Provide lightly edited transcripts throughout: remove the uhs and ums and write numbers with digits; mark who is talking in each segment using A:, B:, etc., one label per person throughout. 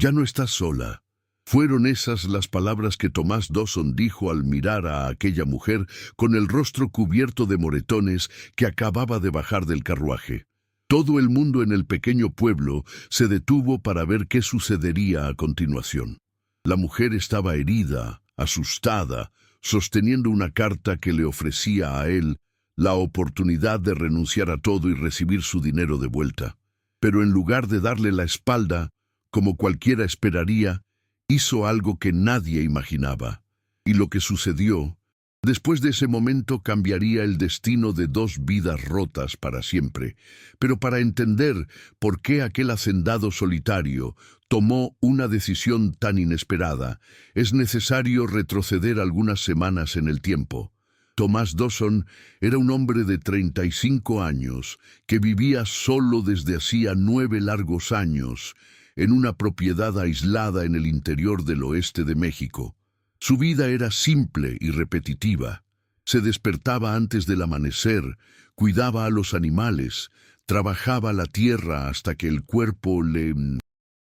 A: Ya no estás sola. Fueron esas las palabras que Tomás Dawson dijo al mirar a aquella mujer con el rostro cubierto de moretones que acababa de bajar del carruaje. Todo el mundo en el pequeño pueblo se detuvo para ver qué sucedería a continuación. La mujer estaba herida, asustada, sosteniendo una carta que le ofrecía a él la oportunidad de renunciar a todo y recibir su dinero de vuelta. Pero en lugar de darle la espalda, como cualquiera esperaría, hizo algo que nadie imaginaba. Y lo que sucedió, después de ese momento, cambiaría el destino de dos vidas rotas para siempre. Pero para entender por qué aquel hacendado solitario tomó una decisión tan inesperada, es necesario retroceder algunas semanas en el tiempo. Tomás Dawson era un hombre de 35 años que vivía solo desde hacía 9 largos años en una propiedad aislada en el interior del oeste de México. Su vida era simple y repetitiva. Se despertaba antes del amanecer, cuidaba a los animales, trabajaba la tierra hasta que el cuerpo le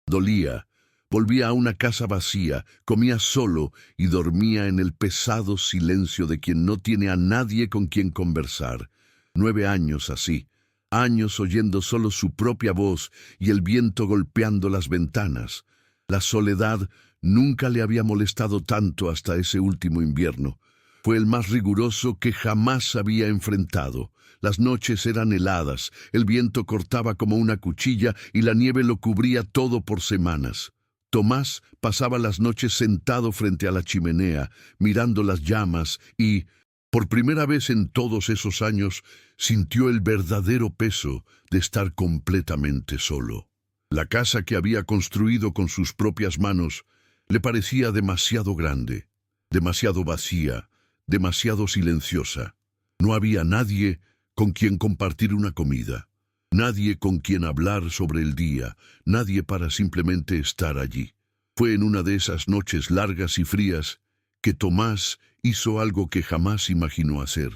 A: dolía. Volvía a una casa vacía, comía solo y dormía en el pesado silencio de quien no tiene a nadie con quien conversar. 9 años así, años oyendo solo su propia voz y el viento golpeando las ventanas. La soledad nunca le había molestado tanto hasta ese último invierno. Fue el más riguroso que jamás había enfrentado. Las noches eran heladas, el viento cortaba como una cuchilla y la nieve lo cubría todo por semanas. Tomás pasaba las noches sentado frente a la chimenea, mirando las llamas y, por primera vez en todos esos años, sintió el verdadero peso de estar completamente solo. La casa que había construido con sus propias manos le parecía demasiado grande, demasiado vacía, demasiado silenciosa. No había nadie con quien compartir una comida. Nadie con quien hablar sobre el día, nadie para simplemente estar allí. Fue en una de esas noches largas y frías que Tomás hizo algo que jamás imaginó hacer.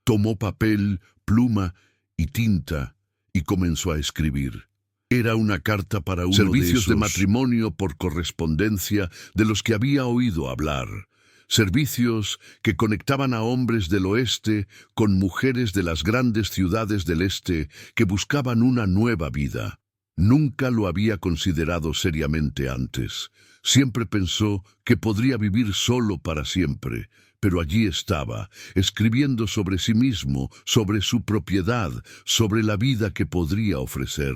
A: Tomó papel, pluma y tinta y comenzó a escribir. Era una carta para uno servicios de matrimonio por correspondencia de los que había oído hablar. Servicios que conectaban a hombres del oeste con mujeres de las grandes ciudades del este que buscaban una nueva vida. Nunca lo había considerado seriamente antes. Siempre pensó que podría vivir solo para siempre, pero allí estaba, escribiendo sobre sí mismo, sobre su propiedad, sobre la vida que podría ofrecer.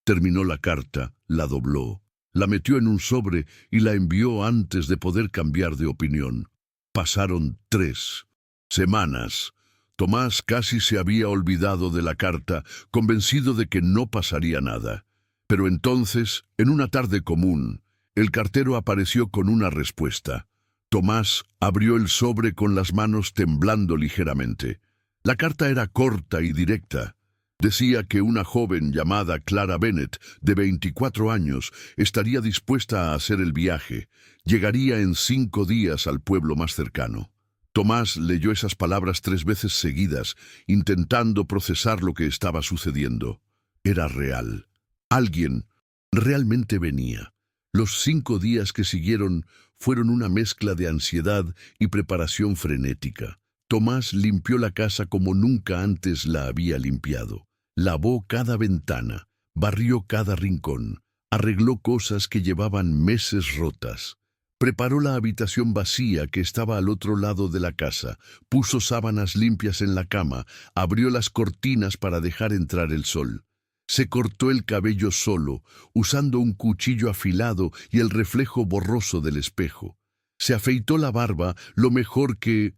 A: Terminó la carta, la dobló, la metió en un sobre y la envió antes de poder cambiar de opinión. Pasaron 3 semanas. Tomás casi se había olvidado de la carta, convencido de que no pasaría nada. Pero entonces, en una tarde común, el cartero apareció con una respuesta. Tomás abrió el sobre con las manos temblando ligeramente. La carta era corta y directa. Decía que una joven llamada Clara Bennett, de 24 años, estaría dispuesta a hacer el viaje. Llegaría en 5 días al pueblo más cercano. Tomás leyó esas palabras 3 veces seguidas, intentando procesar lo que estaba sucediendo. Era real. Alguien realmente venía. Los 5 días que siguieron fueron una mezcla de ansiedad y preparación frenética. Tomás limpió la casa como nunca antes la había limpiado. Lavó cada ventana, barrió cada rincón, arregló cosas que llevaban meses rotas. Preparó la habitación vacía que estaba al otro lado de la casa, puso sábanas limpias en la cama, abrió las cortinas para dejar entrar el sol. Se cortó el cabello solo, usando un cuchillo afilado y el reflejo borroso del espejo. Se afeitó la barba lo mejor que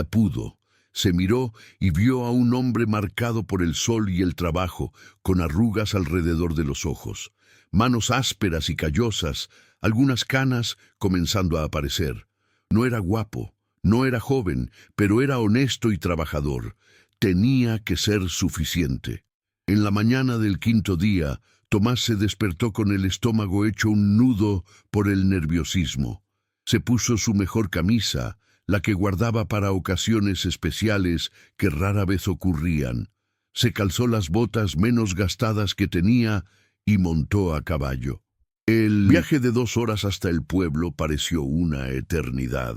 A: pudo. Se miró y vio a un hombre marcado por el sol y el trabajo, con arrugas alrededor de los ojos, manos ásperas y callosas, algunas canas comenzando a aparecer. No era guapo, no era joven, pero era honesto y trabajador. Tenía que ser suficiente. En la mañana del 5.º día, Tomás se despertó con el estómago hecho un nudo por el nerviosismo. Se puso su mejor camisa, la que guardaba para ocasiones especiales que rara vez ocurrían. Se calzó las botas menos gastadas que tenía y montó a caballo. El viaje de 2 horas hasta el pueblo pareció una eternidad.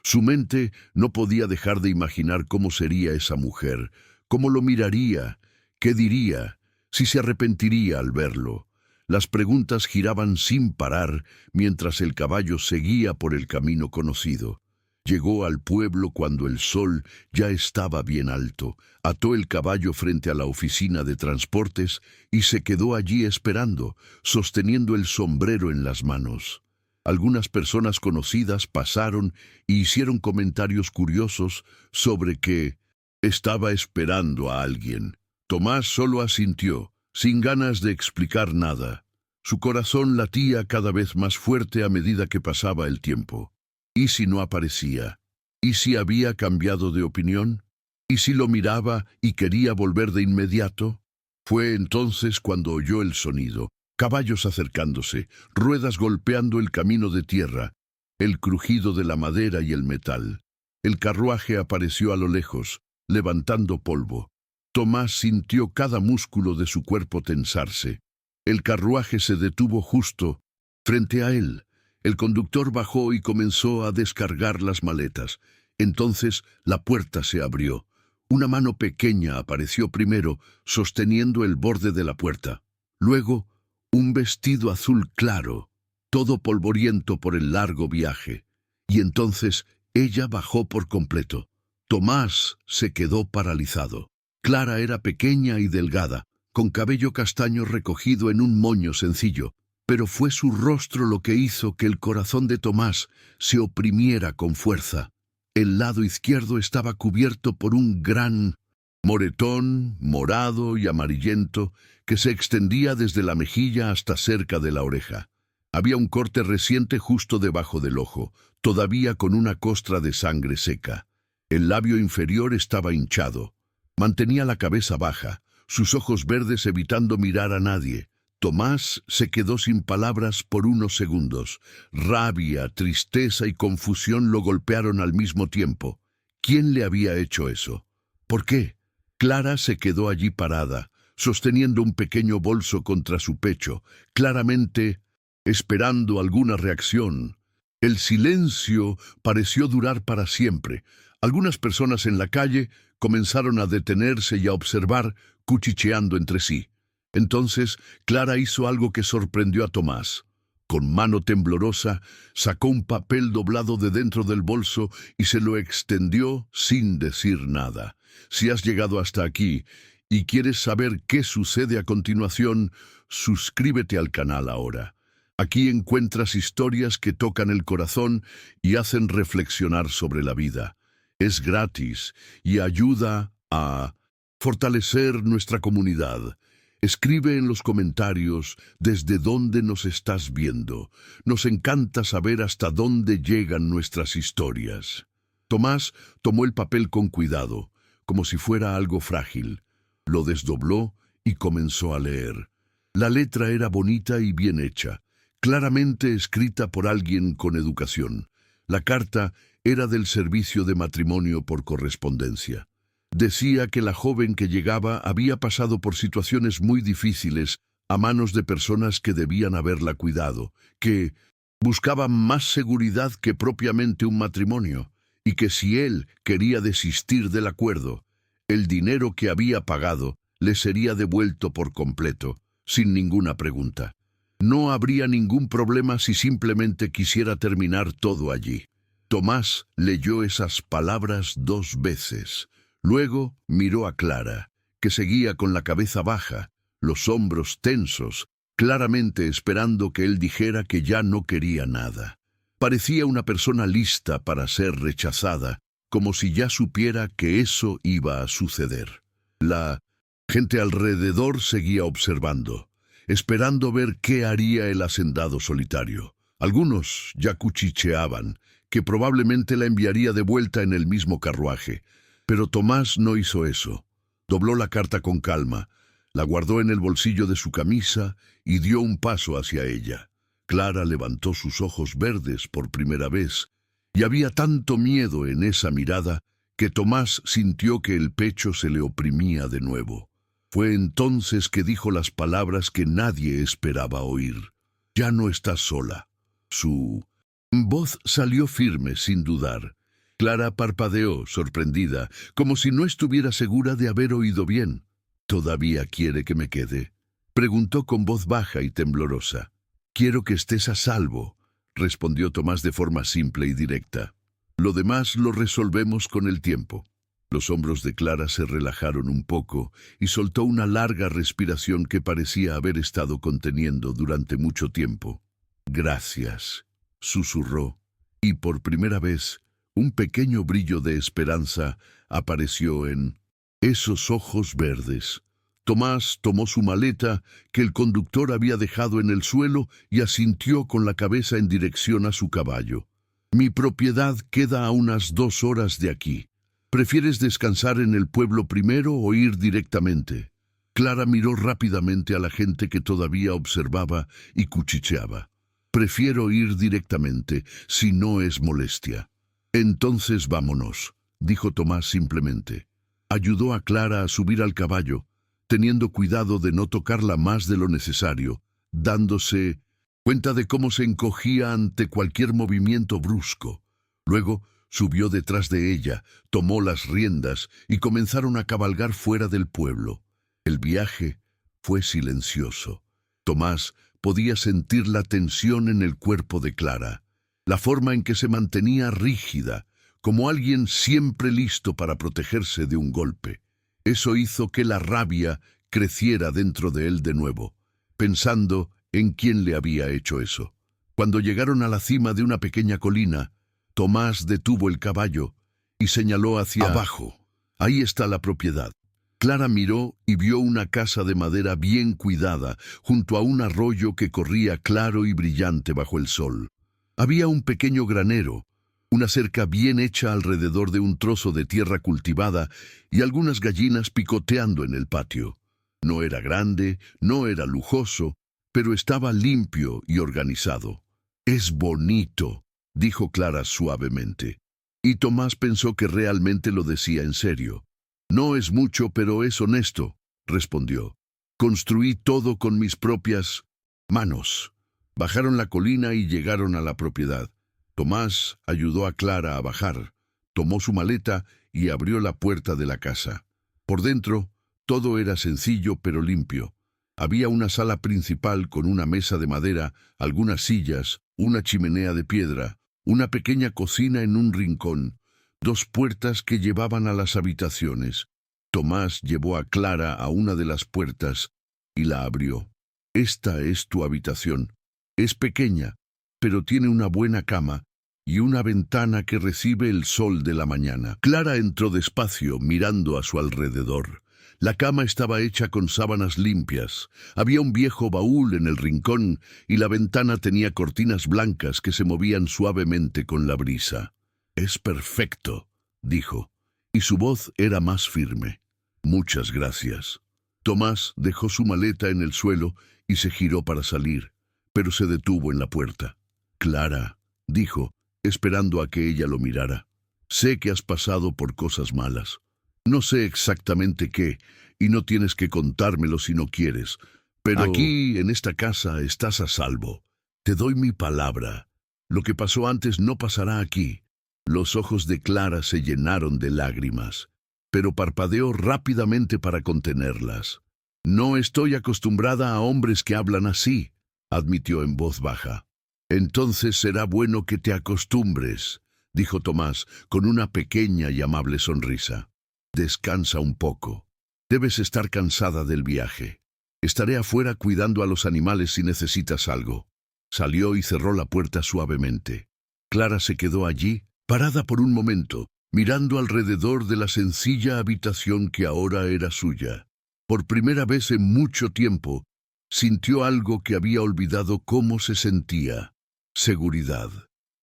A: Su mente no podía dejar de imaginar cómo sería esa mujer, cómo lo miraría, qué diría, si se arrepentiría al verlo. Las preguntas giraban sin parar mientras el caballo seguía por el camino conocido. Llegó al pueblo cuando el sol ya estaba bien alto, ató el caballo frente a la oficina de transportes y se quedó allí esperando, sosteniendo el sombrero en las manos. Algunas personas conocidas pasaron y hicieron comentarios curiosos sobre que estaba esperando a alguien. Tomás solo asintió, sin ganas de explicar nada. Su corazón latía cada vez más fuerte a medida que pasaba el tiempo. ¿Y si no aparecía? ¿Y si había cambiado de opinión? ¿Y si lo miraba y quería volver de inmediato? Fue entonces cuando oyó el sonido, caballos acercándose, ruedas golpeando el camino de tierra, el crujido de la madera y el metal. El carruaje apareció a lo lejos, levantando polvo. Tomás sintió cada músculo de su cuerpo tensarse. El carruaje se detuvo justo frente a él. El conductor bajó y comenzó a descargar las maletas. Entonces la puerta se abrió. Una mano pequeña apareció primero, sosteniendo el borde de la puerta. Luego, un vestido azul claro, todo polvoriento por el largo viaje. Y entonces ella bajó por completo. Tomás se quedó paralizado. Clara era pequeña y delgada, con cabello castaño recogido en un moño sencillo, pero fue su rostro lo que hizo que el corazón de Tomás se oprimiera con fuerza. El lado izquierdo estaba cubierto por un gran moretón morado y amarillento que se extendía desde la mejilla hasta cerca de la oreja. Había un corte reciente justo debajo del ojo, todavía con una costra de sangre seca. El labio inferior estaba hinchado. Mantenía la cabeza baja, sus ojos verdes evitando mirar a nadie. Tomás se quedó sin palabras por unos segundos. Rabia, tristeza y confusión lo golpearon al mismo tiempo. ¿Quién le había hecho eso? ¿Por qué? Clara se quedó allí parada, sosteniendo un pequeño bolso contra su pecho, claramente esperando alguna reacción. El silencio pareció durar para siempre. Algunas personas en la calle comenzaron a detenerse y a observar, cuchicheando entre sí. Entonces, Clara hizo algo que sorprendió a Tomás. Con mano temblorosa, sacó un papel doblado de dentro del bolso y se lo extendió sin decir nada. Si has llegado hasta aquí y quieres saber qué sucede a continuación, suscríbete al canal ahora. Aquí encuentras historias que tocan el corazón y hacen reflexionar sobre la vida. Es gratis y ayuda a fortalecer nuestra comunidad. Escribe en los comentarios desde dónde nos estás viendo. Nos encanta saber hasta dónde llegan nuestras historias. Tomás tomó el papel con cuidado, como si fuera algo frágil. Lo desdobló y comenzó a leer. La letra era bonita y bien hecha, claramente escrita por alguien con educación. La carta era del servicio de matrimonio por correspondencia. Decía que la joven que llegaba había pasado por situaciones muy difíciles a manos de personas que debían haberla cuidado, que buscaban más seguridad que propiamente un matrimonio, y que si él quería desistir del acuerdo, el dinero que había pagado le sería devuelto por completo, sin ninguna pregunta. No habría ningún problema si simplemente quisiera terminar todo allí. Tomás leyó esas palabras 2 veces. Luego miró a Clara, que seguía con la cabeza baja, los hombros tensos, claramente esperando que él dijera que ya no quería nada. Parecía una persona lista para ser rechazada, como si ya supiera que eso iba a suceder. La gente alrededor seguía observando, esperando ver qué haría el hacendado solitario. Algunos ya cuchicheaban, que probablemente la enviaría de vuelta en el mismo carruaje. Pero Tomás no hizo eso. Dobló la carta con calma, la guardó en el bolsillo de su camisa y dio un paso hacia ella. Clara levantó sus ojos verdes por primera vez, y había tanto miedo en esa mirada que Tomás sintió que el pecho se le oprimía de nuevo. Fue entonces que dijo las palabras que nadie esperaba oír. Ya no estás sola. Su voz salió firme, sin dudar. Clara parpadeó, sorprendida, como si no estuviera segura de haber oído bien. ¿Todavía quiere que me quede?, preguntó con voz baja y temblorosa. Quiero que estés a salvo, respondió Tomás de forma simple y directa. Lo demás lo resolvemos con el tiempo. Los hombros de Clara se relajaron un poco y soltó una larga respiración que parecía haber estado conteniendo durante mucho tiempo. Gracias, susurró, y por primera vez un pequeño brillo de esperanza apareció en esos ojos verdes. Tomás tomó su maleta, que el conductor había dejado en el suelo, y asintió con la cabeza en dirección a su caballo. Mi propiedad queda a unas 2 horas de aquí. ¿Prefieres descansar en el pueblo primero o ir directamente? Clara miró rápidamente a la gente que todavía observaba y cuchicheaba. Prefiero ir directamente, si no es molestia. Entonces vámonos, dijo Tomás simplemente. Ayudó a Clara a subir al caballo, teniendo cuidado de no tocarla más de lo necesario, dándose cuenta de cómo se encogía ante cualquier movimiento brusco. Luego subió detrás de ella, tomó las riendas y comenzaron a cabalgar fuera del pueblo. El viaje fue silencioso. Tomás podía sentir la tensión en el cuerpo de Clara, la forma en que se mantenía rígida, como alguien siempre listo para protegerse de un golpe. Eso hizo que la rabia creciera dentro de él de nuevo, pensando en quién le había hecho eso. Cuando llegaron a la cima de una pequeña colina, Tomás detuvo el caballo y señaló hacia abajo. Ahí está la propiedad. Clara miró y vio una casa de madera bien cuidada junto a un arroyo que corría claro y brillante bajo el sol. Había un pequeño granero, una cerca bien hecha alrededor de un trozo de tierra cultivada y algunas gallinas picoteando en el patio. No era grande, no era lujoso, pero estaba limpio y organizado. «Es bonito», dijo Clara suavemente. Y Tomás pensó que realmente lo decía en serio. «No es mucho, pero es honesto», respondió. «Construí todo con mis propias manos». Bajaron la colina y llegaron a la propiedad. Tomás ayudó a Clara a bajar, tomó su maleta y abrió la puerta de la casa. Por dentro, todo era sencillo pero limpio. Había una sala principal con una mesa de madera, algunas sillas, una chimenea de piedra, una pequeña cocina en un rincón, 2 puertas que llevaban a las habitaciones. Tomás llevó a Clara a una de las puertas y la abrió. «Esta es tu habitación. Es pequeña, pero tiene una buena cama y una ventana que recibe el sol de la mañana». Clara entró despacio, mirando a su alrededor. La cama estaba hecha con sábanas limpias, había un viejo baúl en el rincón y la ventana tenía cortinas blancas que se movían suavemente con la brisa. «Es perfecto», dijo, y su voz era más firme. «Muchas gracias». Tomás dejó su maleta en el suelo y se giró para salir, pero se detuvo en la puerta. «Clara», dijo, esperando a que ella lo mirara, «sé que has pasado por cosas malas. No sé exactamente qué, y no tienes que contármelo si no quieres, pero aquí, en esta casa, estás a salvo. Te doy mi palabra. Lo que pasó antes no pasará aquí». Los ojos de Clara se llenaron de lágrimas, pero parpadeó rápidamente para contenerlas. «No estoy acostumbrada a hombres que hablan así», admitió en voz baja. «Entonces será bueno que te acostumbres», dijo Tomás con una pequeña y amable sonrisa. «Descansa un poco. Debes estar cansada del viaje. Estaré afuera cuidando a los animales si necesitas algo». Salió y cerró la puerta suavemente. Clara se quedó allí, parada por un momento, mirando alrededor de la sencilla habitación que ahora era suya. Por primera vez en mucho tiempo, sintió algo que había olvidado cómo se sentía: seguridad.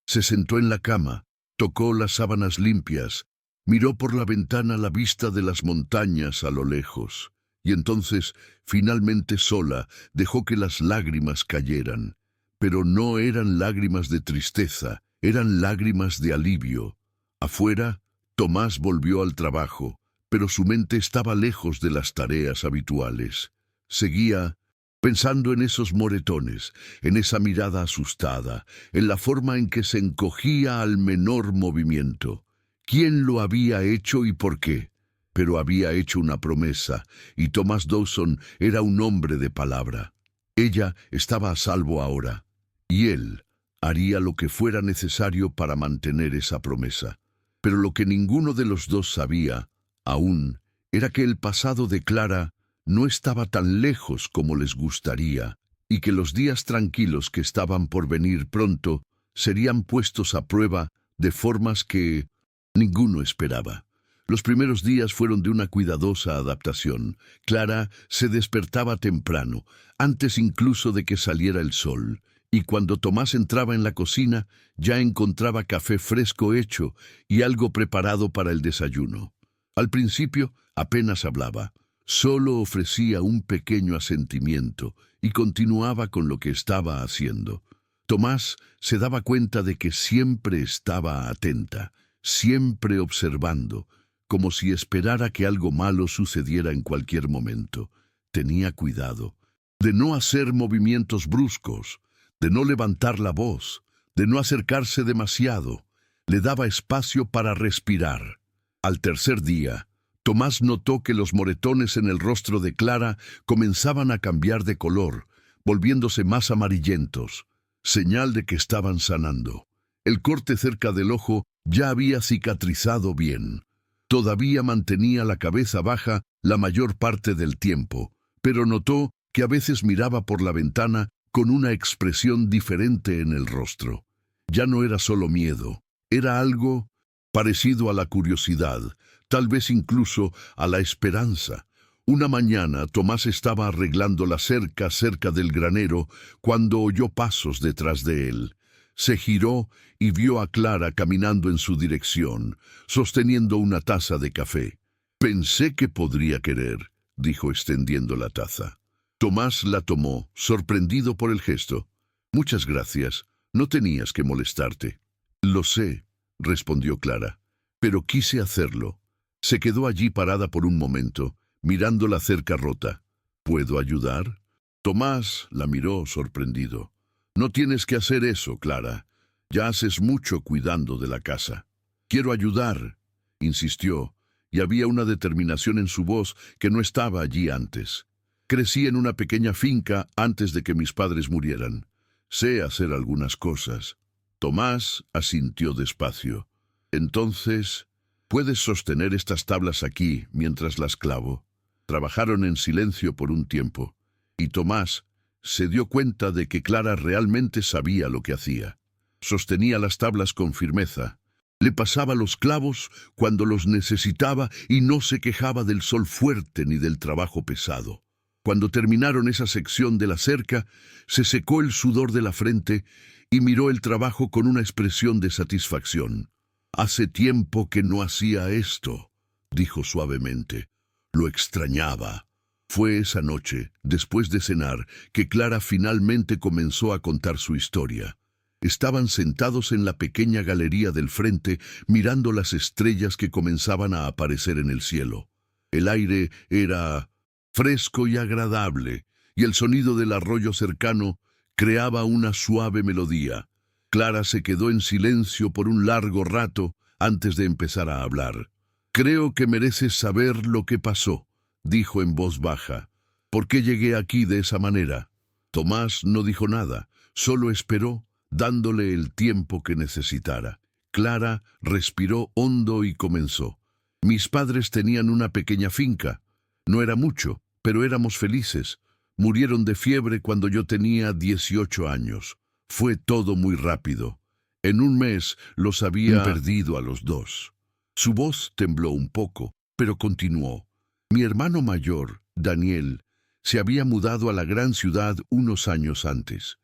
A: Se sentó en la cama, tocó las sábanas limpias, miró por la ventana la vista de las montañas a lo lejos, y entonces, finalmente sola, dejó que las lágrimas cayeran. Pero no eran lágrimas de tristeza, eran lágrimas de alivio. Afuera, Tomás volvió al trabajo, pero su mente estaba lejos de las tareas habituales. Seguía pensando en esos moretones, en esa mirada asustada, en la forma en que se encogía al menor movimiento. ¿Quién lo había hecho y por qué? Pero había hecho una promesa, y Thomas Dawson era un hombre de palabra. Ella estaba a salvo ahora, y él haría lo que fuera necesario para mantener esa promesa. Pero lo que ninguno de los dos sabía, aún, era que el pasado de Clara no estaba tan lejos como les gustaría, y que los días tranquilos que estaban por venir pronto serían puestos a prueba de formas que ninguno esperaba. Los primeros días fueron de una cuidadosa adaptación. Clara se despertaba temprano, antes incluso de que saliera el sol, y cuando Tomás entraba en la cocina, ya encontraba café fresco hecho y algo preparado para el desayuno. Al principio apenas hablaba, solo ofrecía un pequeño asentimiento y continuaba con lo que estaba haciendo. Tomás se daba cuenta de que siempre estaba atenta, siempre observando, como si esperara que algo malo sucediera en cualquier momento. Tenía cuidado de no hacer movimientos bruscos, de no levantar la voz, de no acercarse demasiado. Le daba espacio para respirar. Al tercer día, Tomás notó que los moretones en el rostro de Clara comenzaban a cambiar de color, volviéndose más amarillentos, señal de que estaban sanando. El corte cerca del ojo ya había cicatrizado bien. Todavía mantenía la cabeza baja la mayor parte del tiempo, pero notó que a veces miraba por la ventana con una expresión diferente en el rostro. Ya no era solo miedo, era algo parecido a la curiosidad, tal vez incluso a la esperanza. Una mañana Tomás estaba arreglando la cerca cerca del granero cuando oyó pasos detrás de él. Se giró y vio a Clara caminando en su dirección, sosteniendo una taza de café. «Pensé que podría querer», dijo extendiendo la taza. Tomás la tomó, sorprendido por el gesto. «Muchas gracias, no tenías que molestarte». «Lo sé», respondió Clara, «pero quise hacerlo». Se quedó allí parada por un momento, mirando la cerca rota. «¿Puedo ayudar?» Tomás la miró sorprendido. «No tienes que hacer eso, Clara. Ya haces mucho cuidando de la casa». «Quiero ayudar», insistió, y había una determinación en su voz que no estaba allí antes. «Crecí en una pequeña finca antes de que mis padres murieran. Sé hacer algunas cosas». Tomás asintió despacio. «Entonces, ¿puedes sostener estas tablas aquí mientras las clavo?» Trabajaron en silencio por un tiempo, y Tomás se dio cuenta de que Clara realmente sabía lo que hacía. Sostenía las tablas con firmeza. Le pasaba los clavos cuando los necesitaba y no se quejaba del sol fuerte ni del trabajo pesado. Cuando terminaron esa sección de la cerca, se secó el sudor de la frente y miró el trabajo con una expresión de satisfacción. «Hace tiempo que no hacía esto», dijo suavemente. Lo extrañaba. Fue esa noche, después de cenar, que Clara finalmente comenzó a contar su historia. Estaban sentados en la pequeña galería del frente, mirando las estrellas que comenzaban a aparecer en el cielo. El aire era fresco y agradable, y el sonido del arroyo cercano creaba una suave melodía. Clara se quedó en silencio por un largo rato antes de empezar a hablar. «Creo que mereces saber lo que pasó», dijo en voz baja. «¿Por qué llegué aquí de esa manera?» Tomás no dijo nada, solo esperó, dándole el tiempo que necesitara. Clara respiró hondo y comenzó. «Mis padres tenían una pequeña finca. No era mucho, pero éramos felices. Murieron de fiebre cuando yo tenía 18 años. Fue todo muy rápido. En un mes los había perdido a los dos». Su voz tembló un poco, pero continuó. «Mi hermano mayor, Daniel, se había mudado a la gran ciudad unos años antes.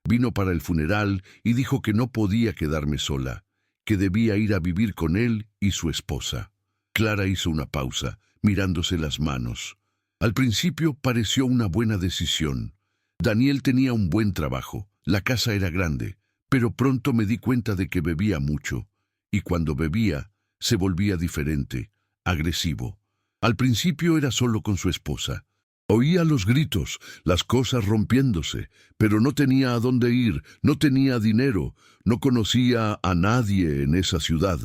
A: Vino para el funeral y dijo que no podía quedarme sola, que debía ir a vivir con él y su esposa». Clara hizo una pausa, mirándose las manos. Al principio pareció una buena decisión. Daniel tenía un buen trabajo, la casa era grande, pero pronto me di cuenta de que bebía mucho, y cuando bebía, se volvía diferente, agresivo. Al principio era solo con su esposa, Oía los gritos, las cosas rompiéndose, pero no tenía a dónde ir, no tenía dinero, no conocía a nadie en esa ciudad.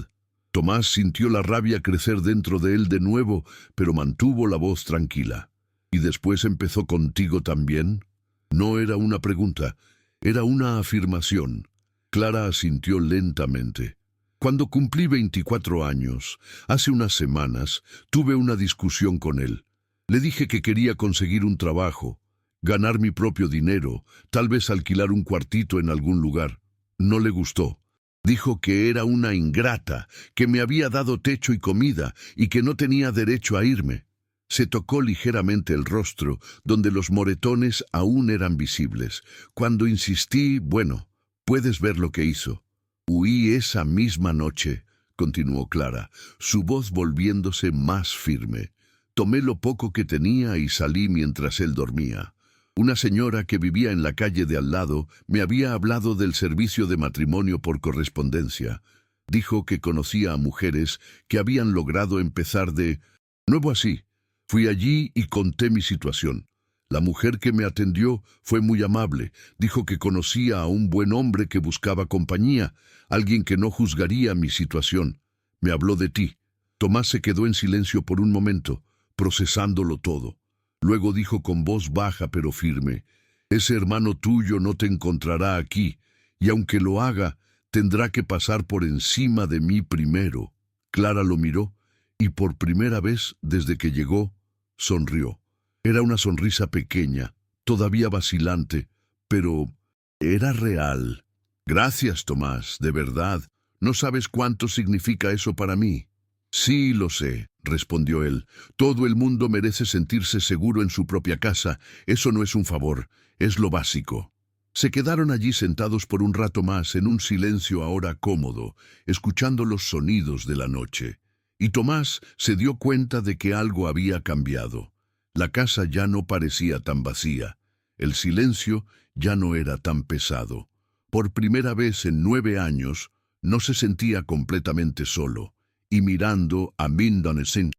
A: Tomás sintió la rabia crecer dentro de él de nuevo, pero mantuvo la voz tranquila. ¿Y después empezó contigo también? No era una pregunta, era una afirmación. Clara asintió lentamente. Cuando cumplí 24 años, hace unas semanas, tuve una discusión con él. Le dije que quería conseguir un trabajo, ganar mi propio dinero, tal vez alquilar un cuartito en algún lugar. No le gustó. Dijo que era una ingrata, que me había dado techo y comida y que no tenía derecho a irme. Se tocó ligeramente el rostro, donde los moretones aún eran visibles. Cuando insistí, bueno, puedes ver lo que hizo. Huí esa misma noche, continuó Clara, su voz volviéndose más firme. Tomé lo poco que tenía y salí mientras él dormía. Una señora que vivía en la calle de al lado me había hablado del servicio de matrimonio por correspondencia. Dijo que conocía a mujeres que habían logrado empezar de nuevo así. Fui allí y conté mi situación. La mujer que me atendió fue muy amable. Dijo que conocía a un buen hombre que buscaba compañía, alguien que no juzgaría mi situación. Me habló de ti. Tomás se quedó en silencio por un momento, procesándolo todo. Luego dijo con voz baja pero firme, ese hermano tuyo no te encontrará aquí, y aunque lo haga, tendrá que pasar por encima de mí primero. Clara lo miró, y por primera vez desde que llegó, sonrió. Era una sonrisa pequeña, todavía vacilante, pero era real. Gracias, Tomás, de verdad. No sabes cuánto significa eso para mí. Sí, lo sé, respondió él. Todo el mundo merece sentirse seguro en su propia casa. Eso no es un favor, es lo básico. Se quedaron allí sentados por un rato más, en un silencio ahora cómodo, escuchando los sonidos de la noche. Y Tomás se dio cuenta de que algo había cambiado. La casa ya no parecía tan vacía. El silencio ya no era tan pesado. Por primera vez en 9 años, no se sentía completamente solo. Y mirando a Mindonesen,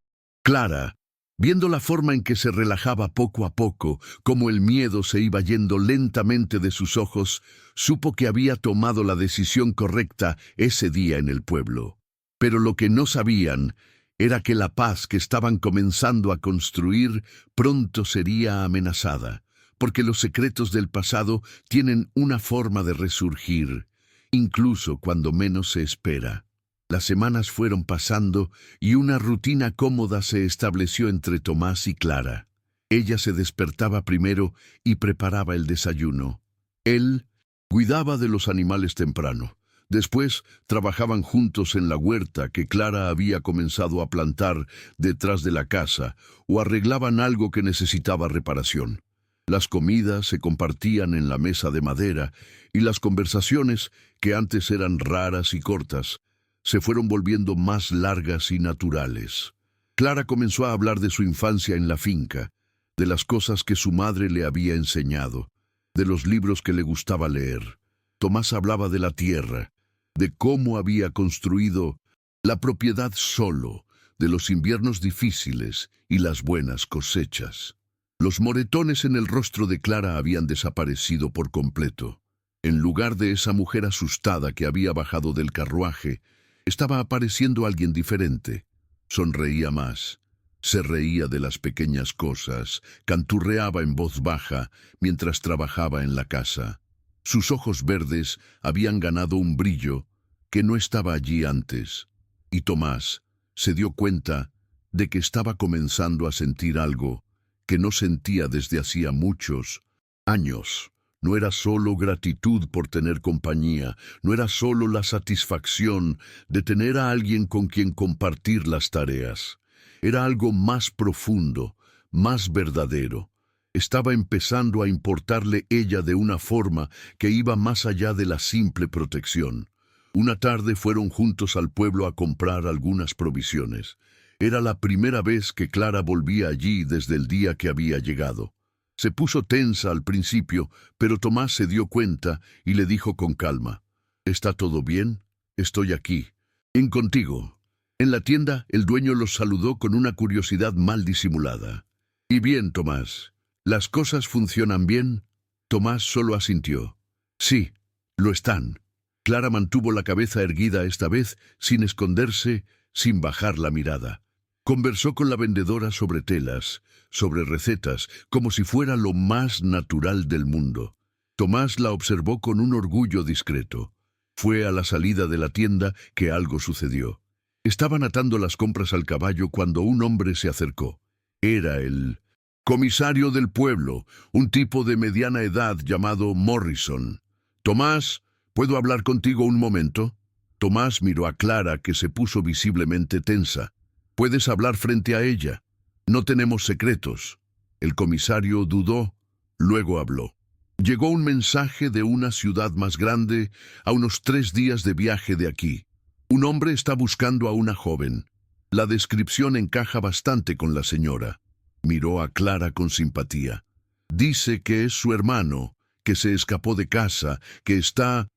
A: Clara, viendo la forma en que se relajaba poco a poco, como el miedo se iba yendo lentamente de sus ojos, supo que había tomado la decisión correcta ese día en el pueblo. Pero lo que no sabían era que la paz que estaban comenzando a construir pronto sería amenazada, porque los secretos del pasado tienen una forma de resurgir, incluso cuando menos se espera. Las semanas fueron pasando y una rutina cómoda se estableció entre Tomás y Clara. Ella se despertaba primero y preparaba el desayuno. Él cuidaba de los animales temprano. Después trabajaban juntos en la huerta que Clara había comenzado a plantar detrás de la casa o arreglaban algo que necesitaba reparación. Las comidas se compartían en la mesa de madera y las conversaciones, que antes eran raras y cortas, se fueron volviendo más largas y naturales. Clara comenzó a hablar de su infancia en la finca, de las cosas que su madre le había enseñado, de los libros que le gustaba leer. Tomás hablaba de la tierra, de cómo había construido la propiedad solo, de los inviernos difíciles y las buenas cosechas. Los moretones en el rostro de Clara habían desaparecido por completo. En lugar de esa mujer asustada que había bajado del carruaje, estaba apareciendo alguien diferente. Sonreía más. Se reía de las pequeñas cosas, canturreaba en voz baja mientras trabajaba en la casa. Sus ojos verdes habían ganado un brillo que no estaba allí antes. Y Tomás se dio cuenta de que estaba comenzando a sentir algo que no sentía desde hacía muchos años. No era solo gratitud por tener compañía, no era solo la satisfacción de tener a alguien con quien compartir las tareas. Era algo más profundo, más verdadero. Estaba empezando a importarle ella de una forma que iba más allá de la simple protección. Una tarde fueron juntos al pueblo a comprar algunas provisiones. Era la primera vez que Clara volvía allí desde el día que había llegado. Se puso tensa al principio, pero Tomás se dio cuenta y le dijo con calma, «¿Está todo bien? Estoy aquí. En contigo». En la tienda, el dueño los saludó con una curiosidad mal disimulada. Y bien, Tomás, ¿las cosas funcionan bien? Tomás solo asintió. Sí, lo están. Clara mantuvo la cabeza erguida esta vez, sin esconderse, sin bajar la mirada. Conversó con la vendedora sobre telas, sobre recetas, como si fuera lo más natural del mundo. Tomás la observó con un orgullo discreto. Fue a la salida de la tienda que algo sucedió. Estaban atando las compras al caballo cuando un hombre se acercó. Era el comisario del pueblo, un tipo de mediana edad llamado Morrison. «Tomás, ¿puedo hablar contigo un momento?» Tomás miró a Clara, que se puso visiblemente tensa. «Puedes hablar frente a ella. No tenemos secretos». El comisario dudó, luego habló. «Llegó un mensaje de una ciudad más grande a unos 3 días de viaje de aquí. Un hombre está buscando a una joven. La descripción encaja bastante con la señora». Miró a Clara con simpatía. «Dice que es su hermano, que se escapó de casa, que está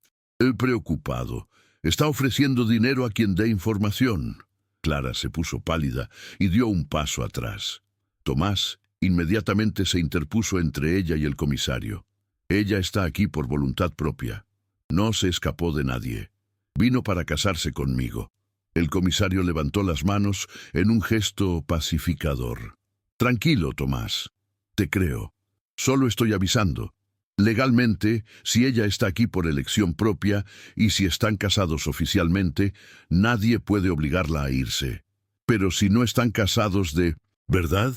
A: preocupado. Está ofreciendo dinero a quien dé información». Clara se puso pálida y dio un paso atrás. Tomás inmediatamente se interpuso entre ella y el comisario. «Ella está aquí por voluntad propia. No se escapó de nadie. Vino para casarse conmigo». El comisario levantó las manos en un gesto pacificador. «Tranquilo, Tomás. Te creo. Solo estoy avisando. Legalmente, si ella está aquí por elección propia y si están casados oficialmente, nadie puede obligarla a irse. Pero si no están casados de verdad»,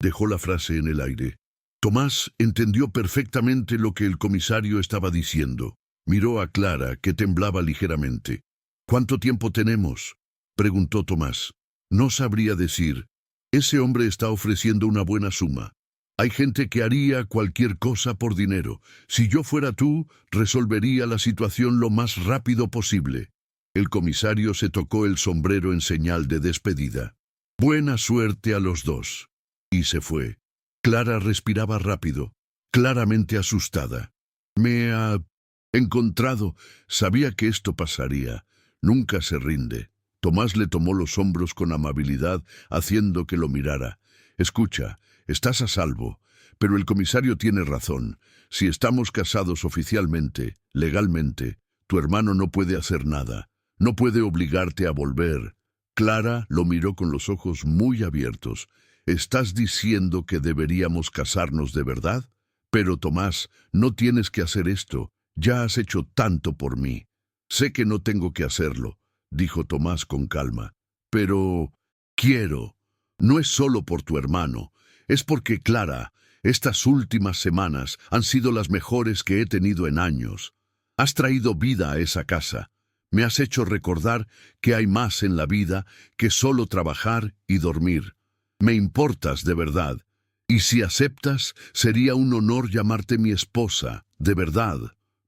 A: dejó la frase en el aire. Tomás entendió perfectamente lo que el comisario estaba diciendo. Miró a Clara, que temblaba ligeramente. «¿Cuánto tiempo tenemos?», preguntó Tomás. «No sabría decir. Ese hombre está ofreciendo una buena suma. Hay gente que haría cualquier cosa por dinero. Si yo fuera tú, resolvería la situación lo más rápido posible». El comisario se tocó el sombrero en señal de despedida. «Buena suerte a los dos». Y se fue. Clara respiraba rápido, claramente asustada. «Me ha encontrado. Sabía que esto pasaría. Nunca se rinde». Tomás le tomó los hombros con amabilidad, haciendo que lo mirara. «Escucha, estás a salvo, pero el comisario tiene razón. Si estamos casados oficialmente, legalmente, tu hermano no puede hacer nada. No puede obligarte a volver». Clara lo miró con los ojos muy abiertos. «¿Estás diciendo que deberíamos casarnos de verdad? Pero, Tomás, no tienes que hacer esto. Ya has hecho tanto por mí». «Sé que no tengo que hacerlo», dijo Tomás con calma. «Pero quiero. No es solo por tu hermano. Es porque, Clara, estas últimas semanas han sido las mejores que he tenido en años. Has traído vida a esa casa. Me has hecho recordar que hay más en la vida que solo trabajar y dormir. Me importas de verdad. Y si aceptas, sería un honor llamarte mi esposa, de verdad,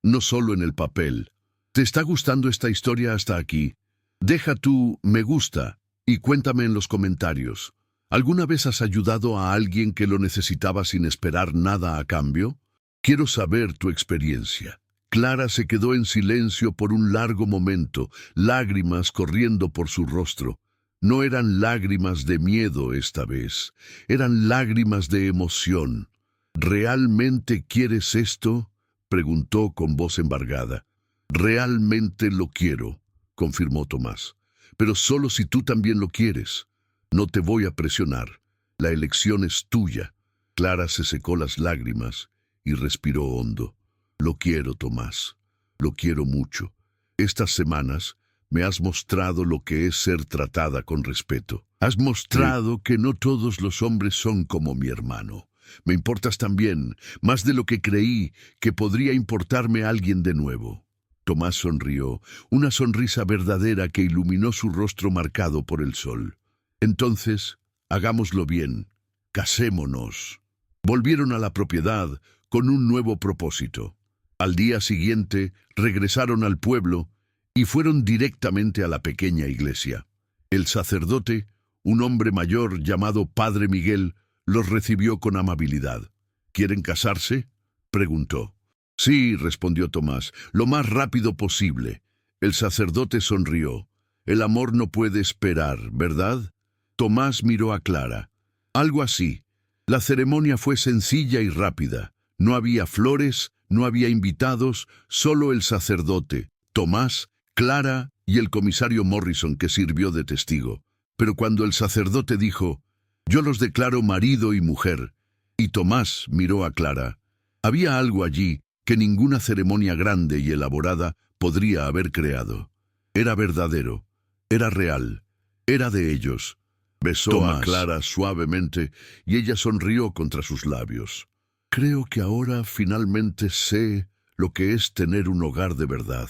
A: no solo en el papel. ¿Te está gustando esta historia hasta aquí? Deja tu me gusta y cuéntame en los comentarios. ¿Alguna vez has ayudado a alguien que lo necesitaba sin esperar nada a cambio? Quiero saber tu experiencia». Clara se quedó en silencio por un largo momento, lágrimas corriendo por su rostro. No eran lágrimas de miedo esta vez, eran lágrimas de emoción. «¿Realmente quieres esto?», preguntó con voz embargada. «Realmente lo quiero», confirmó Tomás. «Pero solo si tú también lo quieres. No te voy a presionar. La elección es tuya». Clara se secó las lágrimas y respiró hondo. «Lo quiero, Tomás. Lo quiero mucho. Estas semanas me has mostrado lo que es ser tratada con respeto. Has mostrado que no todos los hombres son como mi hermano. Me importas también, más de lo que creí que podría importarme alguien de nuevo». Tomás sonrió, una sonrisa verdadera que iluminó su rostro marcado por el sol. «Entonces, hagámoslo bien. Casémonos». Volvieron a la propiedad con un nuevo propósito. Al día siguiente, regresaron al pueblo y fueron directamente a la pequeña iglesia. El sacerdote, un hombre mayor llamado Padre Miguel, los recibió con amabilidad. «¿Quieren casarse?», preguntó. «Sí», respondió Tomás, «lo más rápido posible». El sacerdote sonrió. «El amor no puede esperar, ¿verdad?». Tomás miró a Clara. «Algo así. La ceremonia fue sencilla y rápida. No había flores, no había invitados, solo el sacerdote, Tomás, Clara y el comisario Morrison, que sirvió de testigo. Pero cuando el sacerdote dijo: «Yo los declaro marido y mujer», y Tomás miró a Clara, había algo allí que ninguna ceremonia grande y elaborada podría haber creado. Era verdadero, era real, era de ellos. Besó a Clara suavemente y ella sonrió contra sus labios. «Creo que ahora finalmente sé lo que es tener un hogar de verdad»,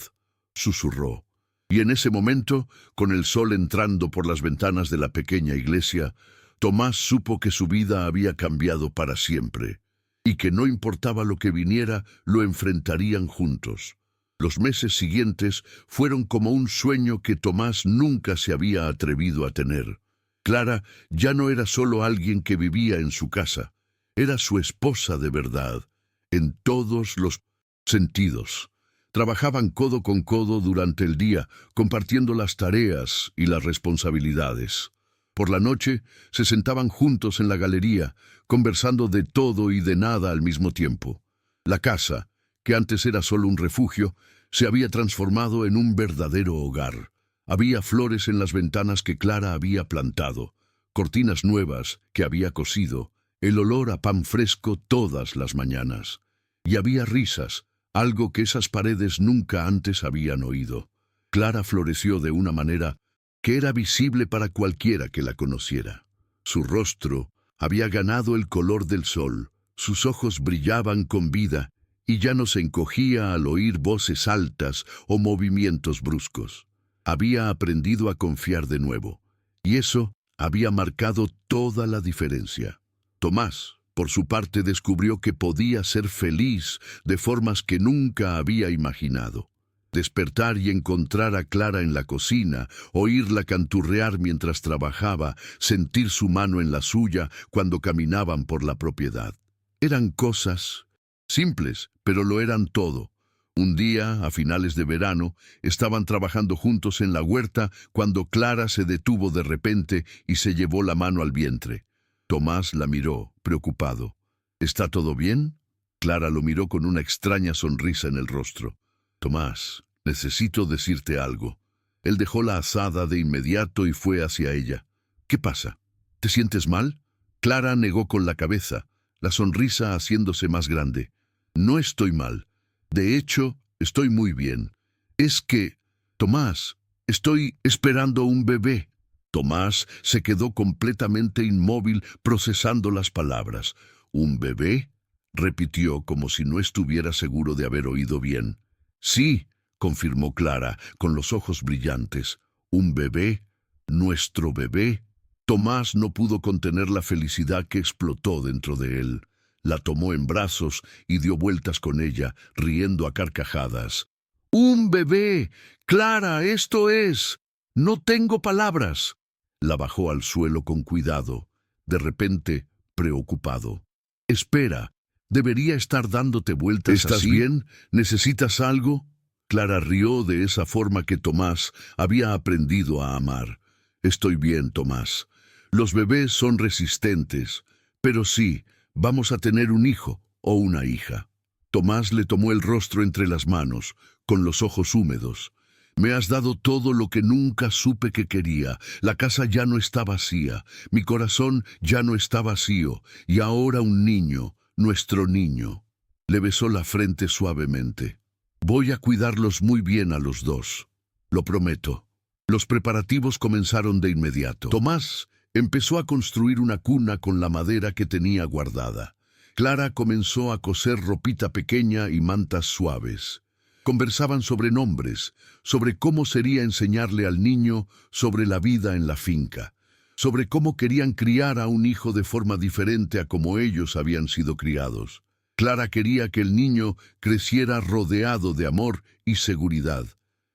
A: susurró. Y en ese momento, con el sol entrando por las ventanas de la pequeña iglesia, Tomás supo que su vida había cambiado para siempre, y que no importaba lo que viniera, lo enfrentarían juntos. Los meses siguientes fueron como un sueño que Tomás nunca se había atrevido a tener. Clara ya no era solo alguien que vivía en su casa, era su esposa de verdad, en todos los sentidos. Trabajaban codo con codo durante el día, compartiendo las tareas y las responsabilidades. Por la noche se sentaban juntos en la galería, conversando de todo y de nada al mismo tiempo. La casa, que antes era solo un refugio, se había transformado en un verdadero hogar. Había flores en las ventanas que Clara había plantado, cortinas nuevas que había cosido, el olor a pan fresco todas las mañanas. Y había risas, algo que esas paredes nunca antes habían oído. Clara floreció de una manera que era visible para cualquiera que la conociera. Su rostro había ganado el color del sol, sus ojos brillaban con vida y ya no se encogía al oír voces altas o movimientos bruscos. Había aprendido a confiar de nuevo, y eso había marcado toda la diferencia. Tomás, por su parte, descubrió que podía ser feliz de formas que nunca había imaginado. Despertar y encontrar a Clara en la cocina, oírla canturrear mientras trabajaba, sentir su mano en la suya cuando caminaban por la propiedad. Eran cosas simples, pero lo eran todo. Un día, a finales de verano, estaban trabajando juntos en la huerta cuando Clara se detuvo de repente y se llevó la mano al vientre. Tomás la miró, preocupado. «¿Está todo bien?» Clara lo miró con una extraña sonrisa en el rostro. «Tomás, necesito decirte algo». Él dejó la azada de inmediato y fue hacia ella. «¿Qué pasa? ¿Te sientes mal?» Clara negó con la cabeza, la sonrisa haciéndose más grande. «No estoy mal. De hecho, estoy muy bien. Es que, Tomás, estoy esperando un bebé». Tomás se quedó completamente inmóvil, procesando las palabras. «¿Un bebé?», repitió como si no estuviera seguro de haber oído bien. «Sí», confirmó Clara, con los ojos brillantes. «¿Un bebé? ¿Nuestro bebé?» Tomás no pudo contener la felicidad que explotó dentro de él. La tomó en brazos y dio vueltas con ella, riendo a carcajadas. «¡Un bebé! Clara, esto es. No tengo palabras». La bajó al suelo con cuidado, de repente preocupado. «Espera, debería estar dándote vueltas así». «¿Estás bien? ¿Necesitas algo?» Clara rió de esa forma que Tomás había aprendido a amar. «Estoy bien, Tomás. Los bebés son resistentes, pero sí, vamos a tener un hijo o una hija». Tomás le tomó el rostro entre las manos, con los ojos húmedos. «Me has dado todo lo que nunca supe que quería. La casa ya no está vacía, mi corazón ya no está vacío, y ahora un niño, nuestro niño». Le besó la frente suavemente. «Voy a cuidarlos muy bien a los dos. Lo prometo». Los preparativos comenzaron de inmediato. Tomás empezó a construir una cuna con la madera que tenía guardada. Clara comenzó a coser ropita pequeña y mantas suaves. Conversaban sobre nombres, sobre cómo sería enseñarle al niño sobre la vida en la finca, sobre cómo querían criar a un hijo de forma diferente a como ellos habían sido criados. Clara quería que el niño creciera rodeado de amor y seguridad.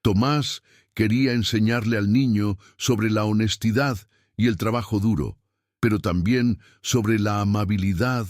A: Tomás quería enseñarle al niño sobre la honestidad y el trabajo duro, pero también sobre la amabilidad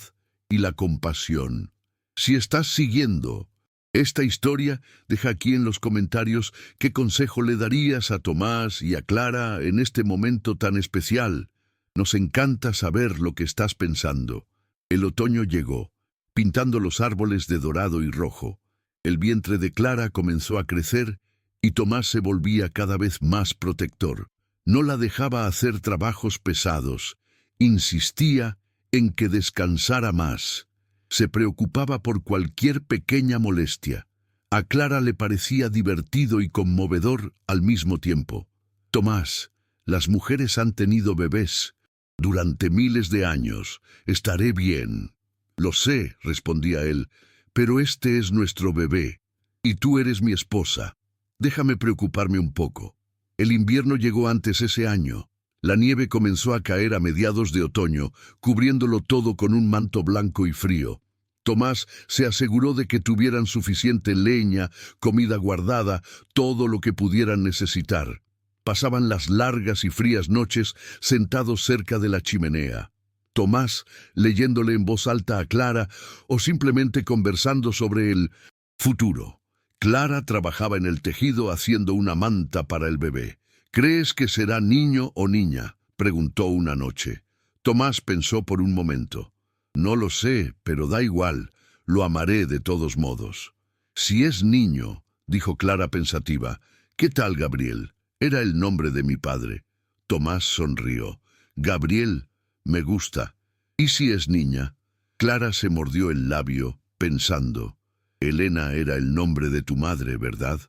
A: y la compasión. Si estás siguiendo esta historia, deja aquí en los comentarios qué consejo le darías a Tomás y a Clara en este momento tan especial. Nos encanta saber lo que estás pensando. El otoño llegó, pintando los árboles de dorado y rojo. El vientre de Clara comenzó a crecer y Tomás se volvía cada vez más protector. No la dejaba hacer trabajos pesados. Insistía en que descansara más. Se preocupaba por cualquier pequeña molestia. A Clara le parecía divertido y conmovedor al mismo tiempo. Tomás, las mujeres han tenido bebés durante miles de años. Estaré bien. Lo sé, respondía él, pero este es nuestro bebé, y tú eres mi esposa. Déjame preocuparme un poco. El invierno llegó antes ese año. La nieve comenzó a caer a mediados de otoño, cubriéndolo todo con un manto blanco y frío. Tomás se aseguró de que tuvieran suficiente leña, comida guardada, todo lo que pudieran necesitar. Pasaban las largas y frías noches sentados cerca de la chimenea. Tomás leyéndole en voz alta a Clara o simplemente conversando sobre el futuro. Clara trabajaba en el tejido haciendo una manta para el bebé. ¿Crees que será niño o niña?, preguntó una noche. Tomás pensó por un momento. No lo sé, pero da igual, lo amaré de todos modos. Si es niño, dijo Clara pensativa. ¿Qué tal, Gabriel? Era el nombre de mi padre. Tomás sonrió. Gabriel, me gusta. ¿Y si es niña? Clara se mordió el labio, pensando. Elena era el nombre de tu madre, ¿verdad?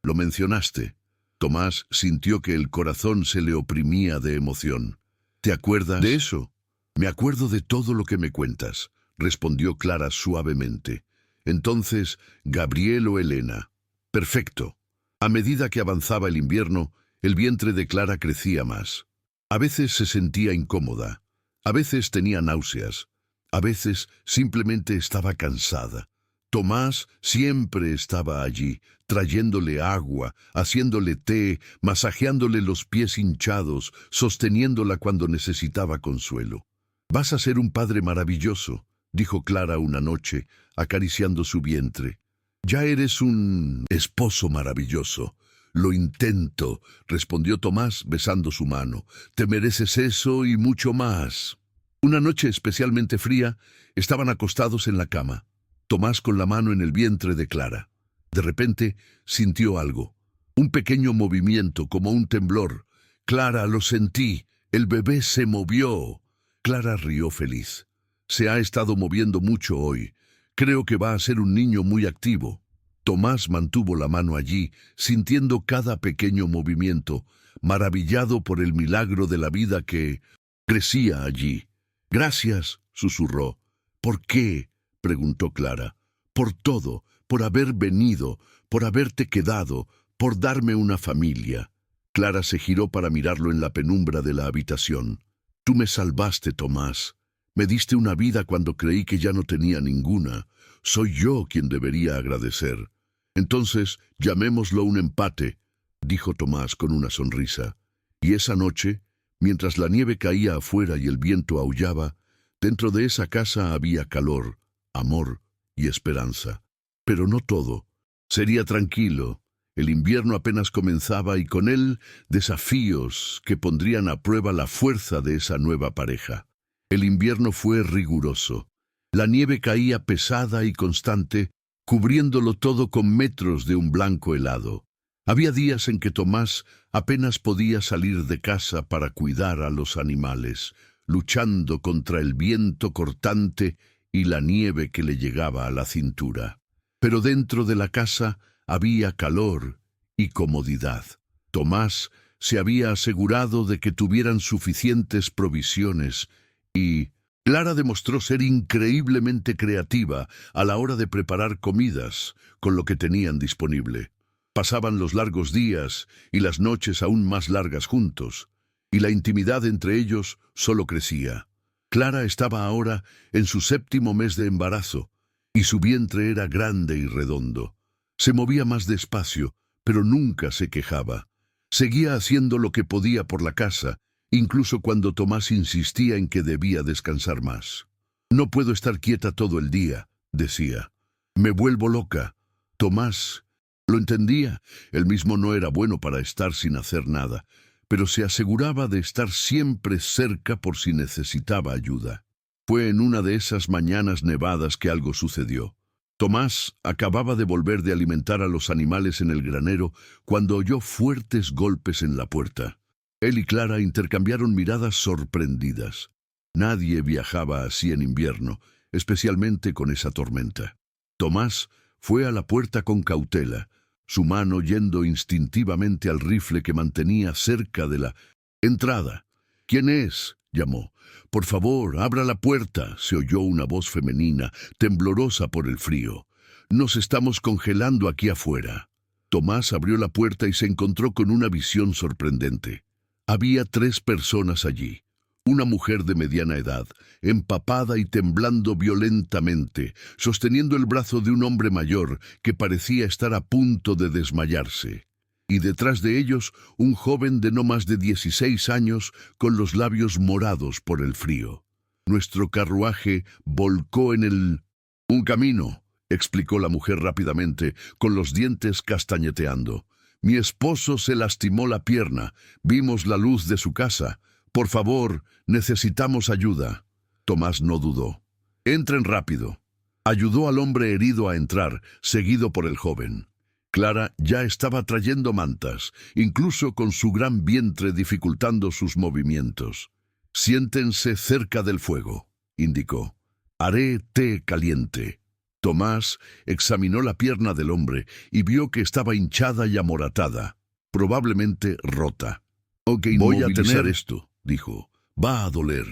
A: Lo mencionaste. Tomás sintió que el corazón se le oprimía de emoción. ¿Te acuerdas de eso? Me acuerdo de todo lo que me cuentas, respondió Clara suavemente. Entonces, Gabriel o Elena. Perfecto. A medida que avanzaba el invierno, el vientre de Clara crecía más. A veces se sentía incómoda, a veces tenía náuseas, a veces simplemente estaba cansada. Tomás siempre estaba allí, trayéndole agua, haciéndole té, masajeándole los pies hinchados, sosteniéndola cuando necesitaba consuelo. «Vas a ser un padre maravilloso», dijo Clara una noche, acariciando su vientre. «Ya eres un esposo maravilloso». «Lo intento», respondió Tomás besando su mano. «Te mereces eso y mucho más». Una noche especialmente fría, estaban acostados en la cama. Tomás con la mano en el vientre de Clara. De repente sintió algo, un pequeño movimiento como un temblor. «Clara, lo sentí, el bebé se movió». Clara rió feliz. «Se ha estado moviendo mucho hoy. Creo que va a ser un niño muy activo». Tomás mantuvo la mano allí, sintiendo cada pequeño movimiento, maravillado por el milagro de la vida que crecía allí. «Gracias», susurró. «¿Por qué?», preguntó Clara. «Por todo, por haber venido, por haberte quedado, por darme una familia». Clara se giró para mirarlo en la penumbra de la habitación. «Tú me salvaste, Tomás. Me diste una vida cuando creí que ya no tenía ninguna. Soy yo quien debería agradecer». «Entonces, llamémoslo un empate», dijo Tomás con una sonrisa. Y esa noche, mientras la nieve caía afuera y el viento aullaba, dentro de esa casa había calor, amor y esperanza. Pero no todo. Sería tranquilo. El invierno apenas comenzaba y con él desafíos que pondrían a prueba la fuerza de esa nueva pareja. El invierno fue riguroso. La nieve caía pesada y constante, cubriéndolo todo con metros de un blanco helado. Había días en que Tomás apenas podía salir de casa para cuidar a los animales, luchando contra el viento cortante y la nieve que le llegaba a la cintura. Pero dentro de la casa había calor y comodidad. Tomás se había asegurado de que tuvieran suficientes provisiones y Clara demostró ser increíblemente creativa a la hora de preparar comidas con lo que tenían disponible. Pasaban los largos días y las noches aún más largas juntos, y la intimidad entre ellos solo crecía. Clara estaba ahora en su 7º mes de embarazo, y su vientre era grande y redondo. Se movía más despacio, pero nunca se quejaba. Seguía haciendo lo que podía por la casa, incluso cuando Tomás insistía en que debía descansar más. «No puedo estar quieta todo el día», decía. «Me vuelvo loca». Tomás lo entendía. Él mismo no era bueno para estar sin hacer nada, pero se aseguraba de estar siempre cerca por si necesitaba ayuda. Fue en una de esas mañanas nevadas que algo sucedió. Tomás acababa de volver de alimentar a los animales en el granero cuando oyó fuertes golpes en la puerta. Él y Clara intercambiaron miradas sorprendidas. Nadie viajaba así en invierno, especialmente con esa tormenta. Tomás fue a la puerta con cautela, su mano yendo instintivamente al rifle que mantenía cerca de la entrada. «¿Quién es?», llamó. «Por favor, abra la puerta», se oyó una voz femenina, temblorosa por el frío. «Nos estamos congelando aquí afuera». Tomás abrió la puerta y se encontró con una visión sorprendente. Había 3 personas allí. Una mujer de mediana edad, empapada y temblando violentamente, sosteniendo el brazo de un hombre mayor que parecía estar a punto de desmayarse. Y detrás de ellos, un joven de no más de 16 años con los labios morados por el frío. «Nuestro carruaje volcó en un camino», explicó la mujer rápidamente, con los dientes castañeteando. «Mi esposo se lastimó la pierna. Vimos la luz de su casa. Por favor, necesitamos ayuda». Tomás no dudó. «Entren rápido». Ayudó al hombre herido a entrar, seguido por el joven. Clara ya estaba trayendo mantas, incluso con su gran vientre dificultando sus movimientos. «Siéntense cerca del fuego», indicó. «Haré té caliente». Tomás examinó la pierna del hombre y vio que estaba hinchada y amoratada, probablemente rota. «Ok, voy a tener esto», dijo. «Va a doler».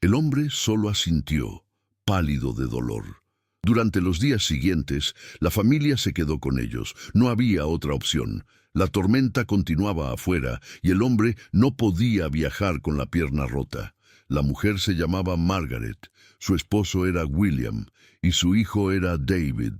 A: El hombre solo asintió, pálido de dolor. Durante los días siguientes, la familia se quedó con ellos. No había otra opción. La tormenta continuaba afuera y el hombre no podía viajar con la pierna rota. La mujer se llamaba Margaret, su esposo era William y su hijo era David.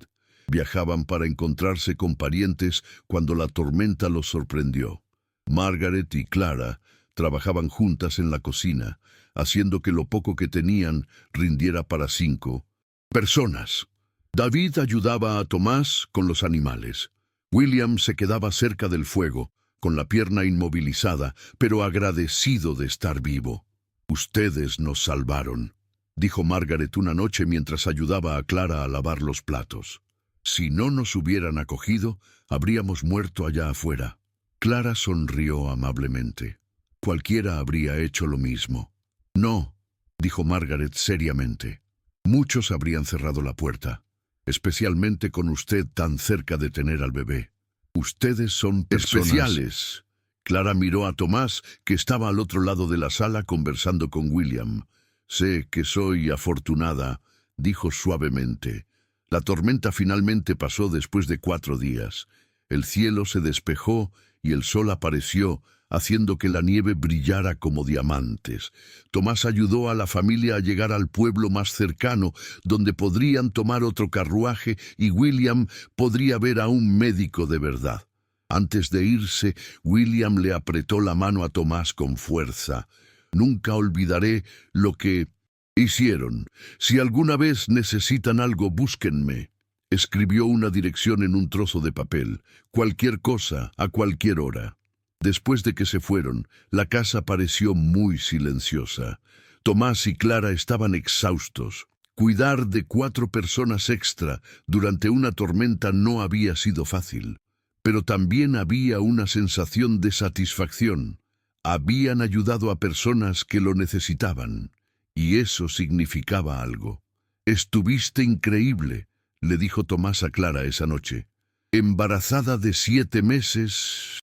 A: Viajaban para encontrarse con parientes cuando la tormenta los sorprendió. Margaret y Clara trabajaban juntas en la cocina, haciendo que lo poco que tenían rindiera para 5 personas. David ayudaba a Tomás con los animales. William se quedaba cerca del fuego, con la pierna inmovilizada, pero agradecido de estar vivo. «Ustedes nos salvaron», dijo Margaret una noche mientras ayudaba a Clara a lavar los platos. «Si no nos hubieran acogido, habríamos muerto allá afuera». Clara sonrió amablemente. «Cualquiera habría hecho lo mismo». «No», dijo Margaret seriamente. «Muchos habrían cerrado la puerta, especialmente con usted tan cerca de tener al bebé. Ustedes son personas especiales». Clara miró a Tomás, que estaba al otro lado de la sala conversando con William. «Sé que soy afortunada», dijo suavemente. La tormenta finalmente pasó después de 4 días. El cielo se despejó y el sol apareció, haciendo que la nieve brillara como diamantes. Tomás ayudó a la familia a llegar al pueblo más cercano, donde podrían tomar otro carruaje y William podría ver a un médico de verdad. Antes de irse, William le apretó la mano a Tomás con fuerza. «Nunca olvidaré lo que hicieron. Si alguna vez necesitan algo, búsquenme». Escribió una dirección en un trozo de papel. «Cualquier cosa, a cualquier hora». Después de que se fueron, la casa pareció muy silenciosa. Tomás y Clara estaban exhaustos. Cuidar de 4 personas extra durante una tormenta no había sido fácil, pero también había una sensación de satisfacción. Habían ayudado a personas que lo necesitaban, y eso significaba algo. «Estuviste increíble», le dijo Tomás a Clara esa noche. «Embarazada de 7 meses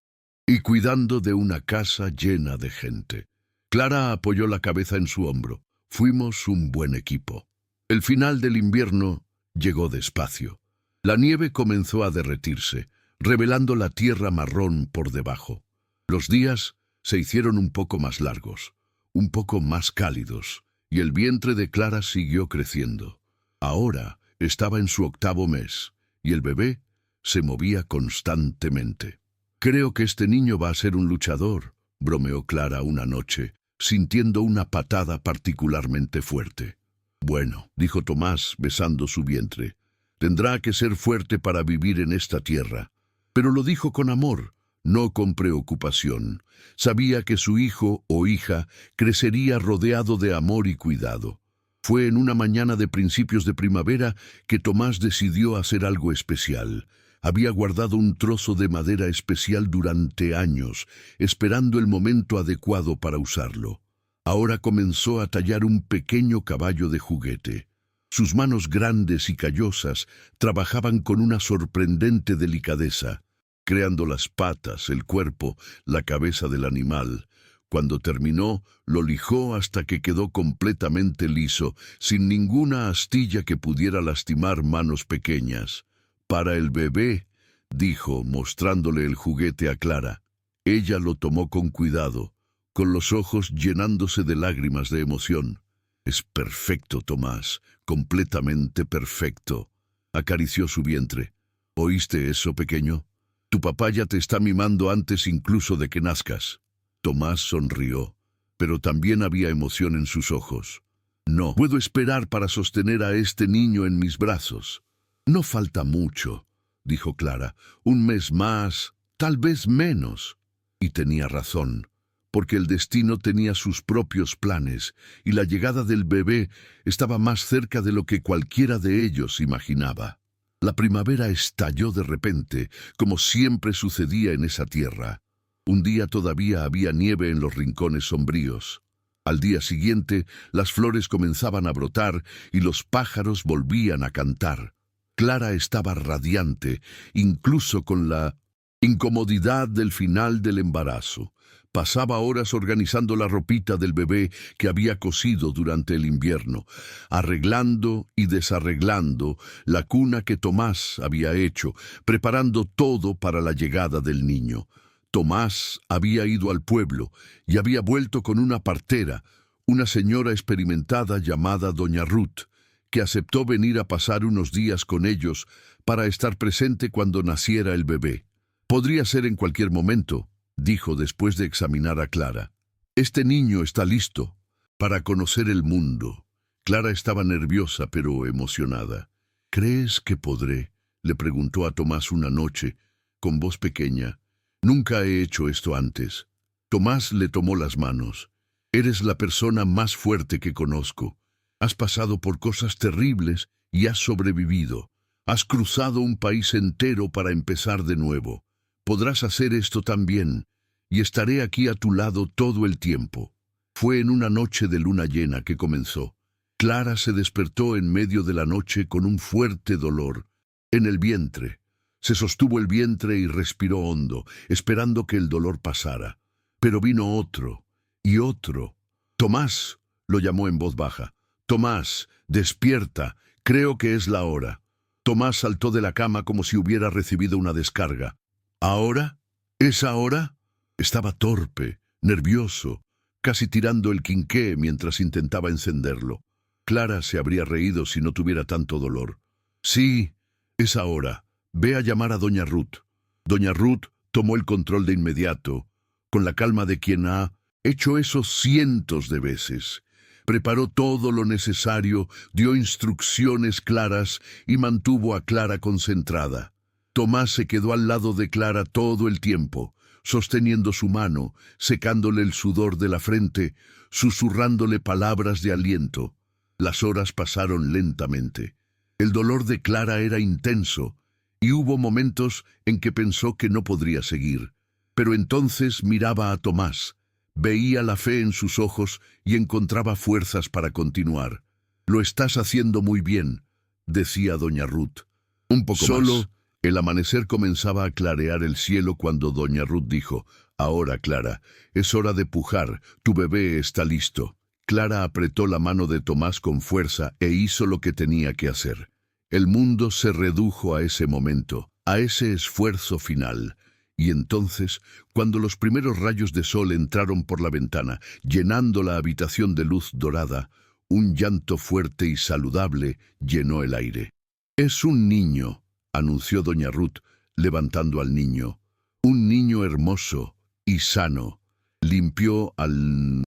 A: y cuidando de una casa llena de gente». Clara apoyó la cabeza en su hombro. «Fuimos un buen equipo». El final del invierno llegó despacio. La nieve comenzó a derretirse, revelando la tierra marrón por debajo. Los días se hicieron un poco más largos, un poco más cálidos, y el vientre de Clara siguió creciendo. Ahora estaba en su 8º mes, y el bebé se movía constantemente. «Creo que este niño va a ser un luchador», bromeó Clara una noche, sintiendo una patada particularmente fuerte. «Bueno», dijo Tomás, besando su vientre, «tendrá que ser fuerte para vivir en esta tierra». Pero lo dijo con amor, no con preocupación. Sabía que su hijo o hija crecería rodeado de amor y cuidado. Fue en una mañana de principios de primavera que Tomás decidió hacer algo especial. Había guardado un trozo de madera especial durante años, esperando el momento adecuado para usarlo. Ahora comenzó a tallar un pequeño caballo de juguete. Sus manos grandes y callosas trabajaban con una sorprendente delicadeza, creando las patas, el cuerpo, la cabeza del animal. Cuando terminó, lo lijó hasta que quedó completamente liso, sin ninguna astilla que pudiera lastimar manos pequeñas. «Para el bebé», dijo, mostrándole el juguete a Clara. Ella lo tomó con cuidado, con los ojos llenándose de lágrimas de emoción. «Es perfecto, Tomás, completamente perfecto». Acarició su vientre. «¿Oíste eso, pequeño? Tu papá ya te está mimando antes incluso de que nazcas». Tomás sonrió, pero también había emoción en sus ojos. «No puedo esperar para sostener a este niño en mis brazos». «No falta mucho», dijo Clara. «Un mes más, tal vez menos». Y tenía razón, porque el destino tenía sus propios planes, y la llegada del bebé estaba más cerca de lo que cualquiera de ellos imaginaba. La primavera estalló de repente, como siempre sucedía en esa tierra. Un día todavía había nieve en los rincones sombríos. Al día siguiente, las flores comenzaban a brotar y los pájaros volvían a cantar. Clara estaba radiante, incluso con la incomodidad del final del embarazo. Pasaba horas organizando la ropita del bebé que había cosido durante el invierno, arreglando y desarreglando la cuna que Tomás había hecho, preparando todo para la llegada del niño. Tomás había ido al pueblo y había vuelto con una partera, una señora experimentada llamada Doña Ruth, que aceptó venir a pasar unos días con ellos para estar presente cuando naciera el bebé. «Podría ser en cualquier momento», dijo después de examinar a Clara. «Este niño está listo para conocer el mundo». Clara estaba nerviosa pero emocionada. «¿Crees que podré?», le preguntó a Tomás una noche, con voz pequeña. «Nunca he hecho esto antes». Tomás le tomó las manos. «Eres la persona más fuerte que conozco. Has pasado por cosas terribles y has sobrevivido. Has cruzado un país entero para empezar de nuevo. Podrás hacer esto también, y estaré aquí a tu lado todo el tiempo». Fue en una noche de luna llena que comenzó. Clara se despertó en medio de la noche con un fuerte dolor en el vientre. Se sostuvo el vientre y respiró hondo, esperando que el dolor pasara. Pero vino otro, y otro. «Tomás», lo llamó en voz baja. «Tomás, despierta, creo que es la hora». Tomás saltó de la cama como si hubiera recibido una descarga. «¿Ahora? ¿Es ahora?» Estaba torpe, nervioso, casi tirando el quinqué mientras intentaba encenderlo. Clara se habría reído si no tuviera tanto dolor. «Sí, es ahora. Ve a llamar a Doña Ruth». Doña Ruth tomó el control de inmediato, con la calma de quien ha hecho eso cientos de veces. Preparó todo lo necesario, dio instrucciones claras y mantuvo a Clara concentrada. Tomás se quedó al lado de Clara todo el tiempo, sosteniendo su mano, secándole el sudor de la frente, susurrándole palabras de aliento. Las horas pasaron lentamente. El dolor de Clara era intenso, y hubo momentos en que pensó que no podría seguir. Pero entonces miraba a Tomás, veía la fe en sus ojos y encontraba fuerzas para continuar. «Lo estás haciendo muy bien», decía Doña Ruth. «Un poco
B: Solo
A: más». El amanecer comenzaba a clarear el cielo cuando Doña Ruth dijo: «Ahora, Clara, es hora de pujar, tu bebé está listo». Clara apretó la mano de Tomás con fuerza e hizo lo que tenía que hacer. El mundo se redujo a ese momento, a ese esfuerzo final. Y entonces, cuando los primeros rayos de sol entraron por la ventana, llenando la habitación de luz dorada, un llanto fuerte y saludable llenó el aire. «Es un niño», anunció Doña Ruth, levantando al niño. «Un niño hermoso y sano». Limpió al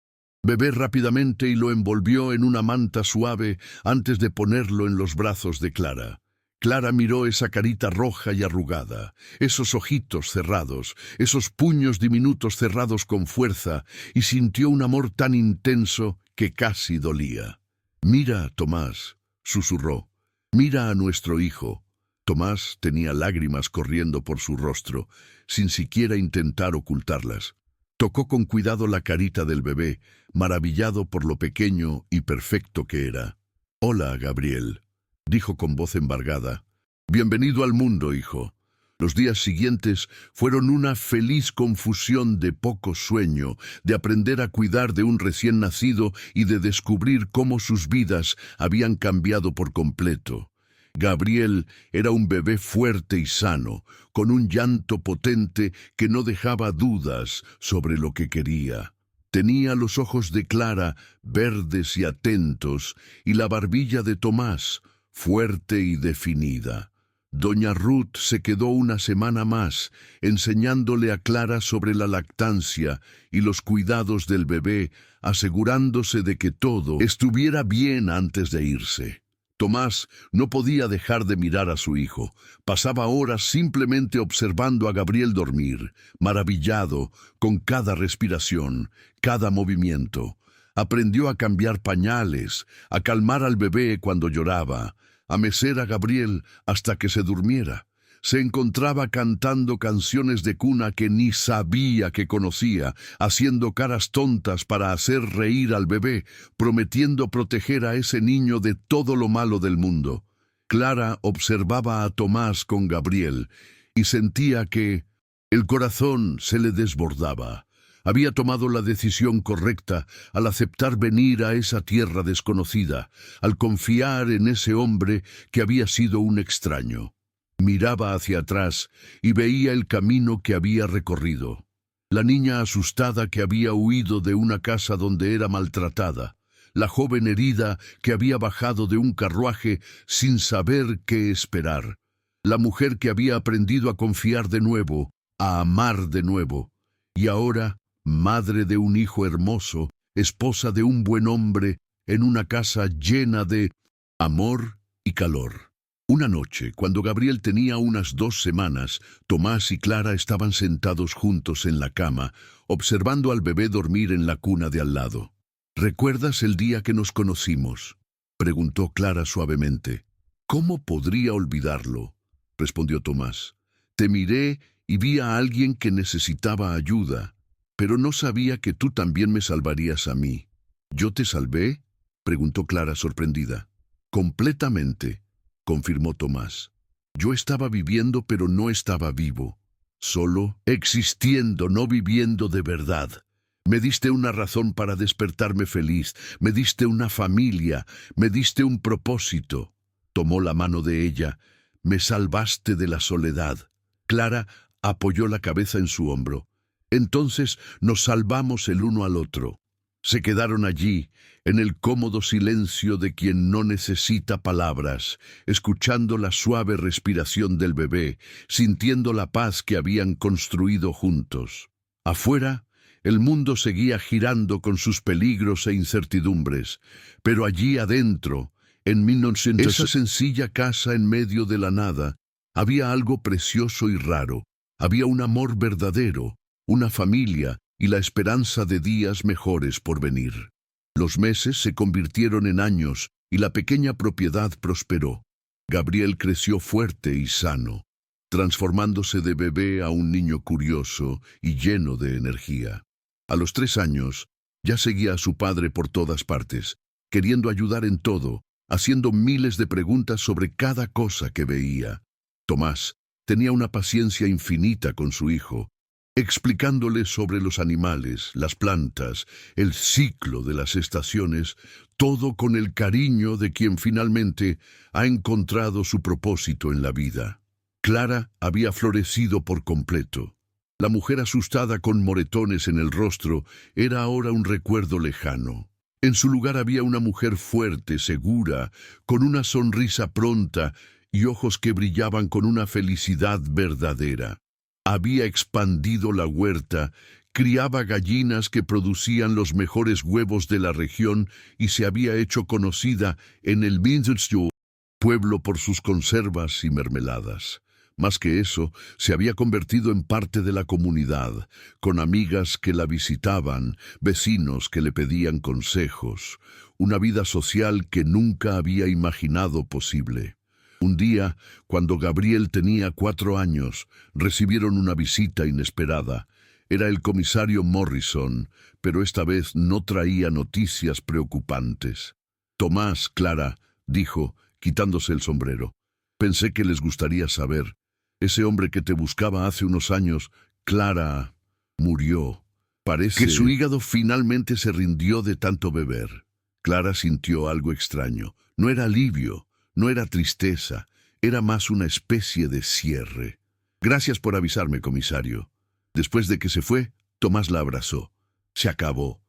A: bebé rápidamente y lo envolvió en una manta suave antes de ponerlo en los brazos de Clara. Clara miró esa carita roja y arrugada, esos ojitos cerrados, esos puños diminutos cerrados con fuerza, y sintió un amor tan intenso que casi dolía. «Mira, Tomás», susurró, «mira a nuestro hijo». Tomás tenía lágrimas corriendo por su rostro, sin siquiera intentar ocultarlas. Tocó con cuidado la carita del bebé, maravillado por lo pequeño y perfecto que era. «Hola, Gabriel», dijo con voz embargada. «Bienvenido al mundo, hijo». Los días siguientes fueron una feliz confusión de poco sueño, de aprender a cuidar de un recién nacido y de descubrir cómo sus vidas habían cambiado por completo. Gabriel era un bebé fuerte y sano, con un llanto potente que no dejaba dudas sobre lo que quería. Tenía los ojos de Clara, verdes y atentos, y la barbilla de Tomás, fuerte y definida. Doña Ruth se quedó una semana más, enseñándole a Clara sobre la lactancia y los cuidados del bebé, asegurándose de que todo estuviera bien antes de irse. Tomás no podía dejar de mirar a su hijo. Pasaba horas simplemente observando a Gabriel dormir, maravillado con cada respiración, cada movimiento. Aprendió a cambiar pañales, a calmar al bebé cuando lloraba, a mecer a Gabriel hasta que se durmiera. Se encontraba cantando canciones de cuna que ni sabía que conocía, haciendo caras tontas para hacer reír al bebé, prometiendo proteger a ese niño de todo lo malo del mundo. Clara observaba a Tomás con Gabriel y sentía que el corazón se le desbordaba. Había tomado la decisión correcta al aceptar venir a esa tierra desconocida, al confiar en ese hombre que había sido un extraño. Miraba hacia atrás y veía el camino que había recorrido. La niña asustada que había huido de una casa donde era maltratada. La joven herida que había bajado de un carruaje sin saber qué esperar. La mujer que había aprendido a confiar de nuevo, a amar de nuevo. Y ahora, madre de un hijo hermoso, esposa de un buen hombre, en una casa llena de amor y calor. Una noche, cuando Gabriel tenía unas 2 semanas, Tomás y Clara estaban sentados juntos en la cama, observando al bebé dormir en la cuna de al lado. «¿Recuerdas el día que nos conocimos?», preguntó Clara suavemente. «¿Cómo podría olvidarlo?», respondió Tomás. «Te miré y vi a alguien que necesitaba ayuda, pero no sabía que tú también me salvarías a mí». «¿Yo te salvé?», preguntó Clara sorprendida. «Completamente», confirmó Tomás. «Yo estaba viviendo, pero no estaba vivo. Solo existiendo, no viviendo de verdad. Me diste una razón para despertarme feliz, me diste una familia, me diste un propósito». Tomó la mano de ella. «Me salvaste de la soledad». Clara apoyó la cabeza en su hombro. «Entonces nos salvamos el uno al otro». Se quedaron allí, en el cómodo silencio de quien no necesita palabras, escuchando la suave respiración del bebé, sintiendo la paz que habían construido juntos. Afuera, el mundo seguía girando con sus peligros e incertidumbres, pero allí adentro, en 1900, esa sencilla casa en medio de la nada, había algo precioso y raro. Había un amor verdadero, una familia, y la esperanza de días mejores por venir. Los meses se convirtieron en años y la pequeña propiedad prosperó. Gabriel creció fuerte y sano, transformándose de bebé a un niño curioso y lleno de energía. A los 3 años, ya seguía a su padre por todas partes, queriendo ayudar en todo, haciendo miles de preguntas sobre cada cosa que veía. Tomás tenía una paciencia infinita con su hijo, explicándole sobre los animales, las plantas, el ciclo de las estaciones, todo con el cariño de quien finalmente ha encontrado su propósito en la vida. Clara había florecido por completo. La mujer asustada con moretones en el rostro era ahora un recuerdo lejano. En su lugar había una mujer fuerte, segura, con una sonrisa pronta y ojos que brillaban con una felicidad verdadera. Había expandido la huerta, criaba gallinas que producían los mejores huevos de la región y se había hecho conocida en el Minzelsjo, pueblo por sus conservas y mermeladas. Más que eso, se había convertido en parte de la comunidad, con amigas que la visitaban, vecinos que le pedían consejos, una vida social que nunca había imaginado posible. Un día, cuando Gabriel tenía 4 años, recibieron una visita inesperada. Era el comisario Morrison, pero esta vez no traía noticias preocupantes. «Tomás, Clara», dijo, quitándose el sombrero. «Pensé que les gustaría saber. Ese hombre que te buscaba hace unos años, Clara, murió. Parece que su hígado finalmente se rindió de tanto beber». Clara sintió algo extraño. No era alivio, no era tristeza, era más una especie de cierre. «Gracias por avisarme, comisario». Después de que se fue, Tomás la abrazó. Se acabó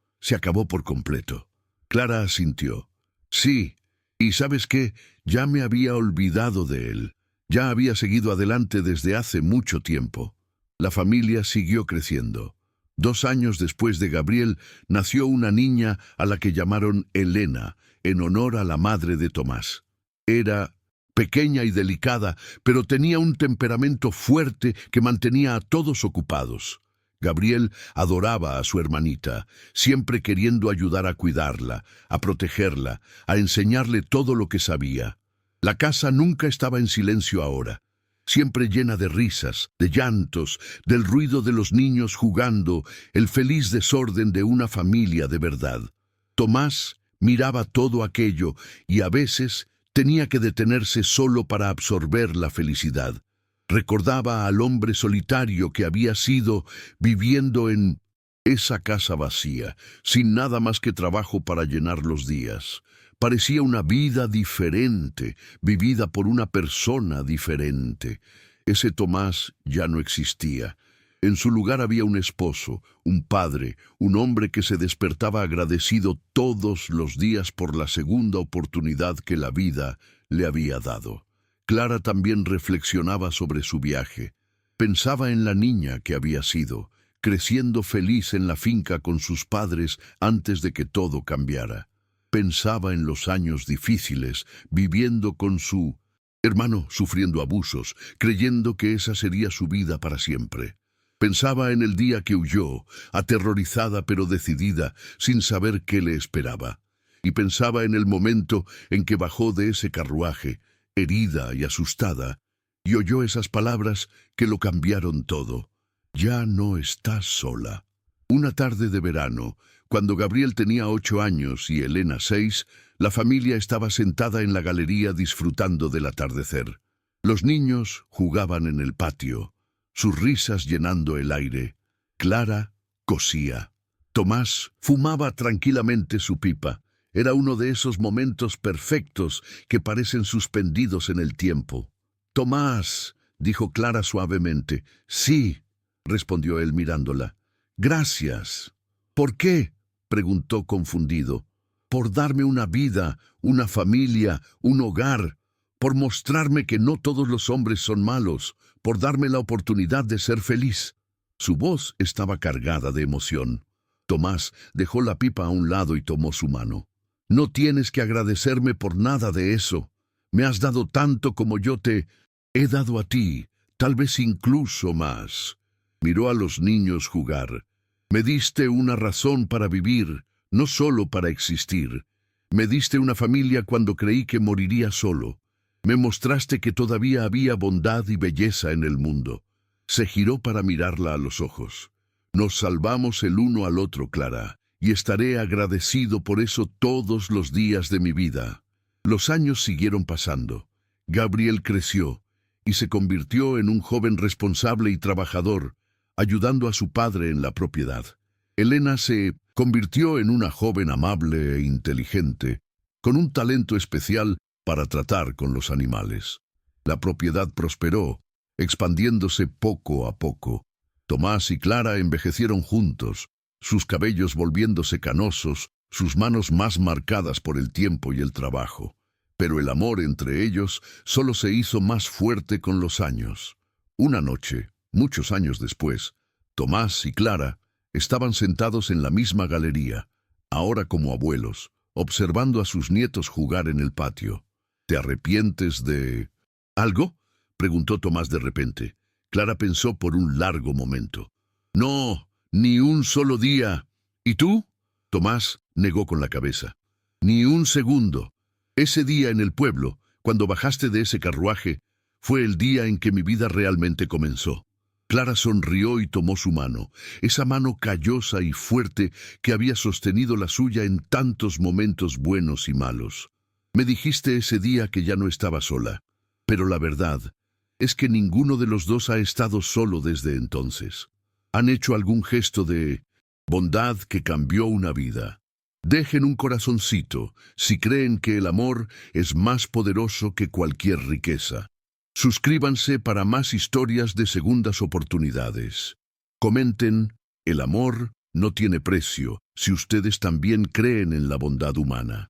A: por completo. Clara asintió. «Sí, y ¿sabes qué? Ya me había olvidado de él. Ya había seguido adelante desde hace mucho tiempo». La familia siguió creciendo. 2 años después de Gabriel, nació una niña a la que llamaron Elena, en honor a la madre de Tomás. Era pequeña y delicada, pero tenía un temperamento fuerte que mantenía a todos ocupados. Gabriel adoraba a su hermanita, siempre queriendo ayudar a cuidarla, a protegerla, a enseñarle todo lo que sabía. La casa nunca estaba en silencio ahora, siempre llena de risas, de llantos, del ruido de los niños jugando, el feliz desorden de una familia de verdad. Tomás miraba todo aquello y a veces tenía que detenerse solo para absorber la felicidad. Recordaba al hombre solitario que había sido viviendo en esa casa vacía, sin nada más que trabajo para llenar los días. Parecía una vida diferente, vivida por una persona diferente. Ese Tomás ya no existía. En su lugar había un esposo, un padre, un hombre que se despertaba agradecido todos los días por la segunda oportunidad que la vida le había dado. Clara también reflexionaba sobre su viaje. Pensaba en la niña que había sido, creciendo feliz en la finca con sus padres antes de que todo cambiara. Pensaba en los años difíciles, viviendo con su hermano sufriendo abusos, creyendo que esa sería su vida para siempre. Pensaba en el día que huyó, aterrorizada pero decidida, sin saber qué le esperaba. Y pensaba en el momento en que bajó de ese carruaje, herida y asustada, y oyó esas palabras que lo cambiaron todo. «Ya no estás sola». Una tarde de verano, cuando Gabriel tenía 8 años y Elena 6, la familia estaba sentada en la galería disfrutando del atardecer. Los niños jugaban en el patio, sus risas llenando el aire. Clara cosía. Tomás fumaba tranquilamente su pipa. Era uno de esos momentos perfectos que parecen suspendidos en el tiempo. «Tomás», dijo Clara suavemente. «Sí», respondió él mirándola. «Gracias». «¿Por qué?», preguntó confundido. «Por darme una vida, una familia, un hogar, por mostrarme que no todos los hombres son malos, por darme la oportunidad de ser feliz». Su voz estaba cargada de emoción. Tomás dejó la pipa a un lado y tomó su mano. «No tienes que agradecerme por nada de eso. Me has dado tanto como yo te he dado a ti, tal vez incluso más». Miró a los niños jugar. «Me diste una razón para vivir, no solo para existir. Me diste una familia cuando creí que moriría solo. Me mostraste que todavía había bondad y belleza en el mundo». Se giró para mirarla a los ojos. «Nos salvamos el uno al otro, Clara, y estaré agradecido por eso todos los días de mi vida». Los años siguieron pasando. Gabriel creció y se convirtió en un joven responsable y trabajador, ayudando a su padre en la propiedad. Elena se convirtió en una joven amable e inteligente, con un talento especial para tratar con los animales. La propiedad prosperó, expandiéndose poco a poco. Tomás y Clara envejecieron juntos, sus cabellos volviéndose canosos, sus manos más marcadas por el tiempo y el trabajo. Pero el amor entre ellos solo se hizo más fuerte con los años. Una noche, muchos años después, Tomás y Clara estaban sentados en la misma galería, ahora como abuelos, observando a sus nietos jugar en el patio. «¿Te arrepientes de algo?», preguntó Tomás de repente. Clara pensó por un largo momento. No, ni un solo día. ¿Y tú? Tomás negó con la cabeza. Ni un segundo. Ese día en el pueblo, cuando bajaste de ese carruaje, fue el día en que mi vida realmente comenzó. Clara sonrió y tomó su mano, esa mano callosa y fuerte que había sostenido la suya en tantos momentos buenos y malos. Me dijiste ese día que ya no estaba sola, pero la verdad es que ninguno de los dos ha estado solo desde entonces. Han hecho algún gesto de bondad que cambió una vida. Dejen un corazoncito si creen que el amor es más poderoso que cualquier riqueza. Suscríbanse para más historias de segundas oportunidades. Comenten, el amor no tiene precio si ustedes también creen en la bondad humana.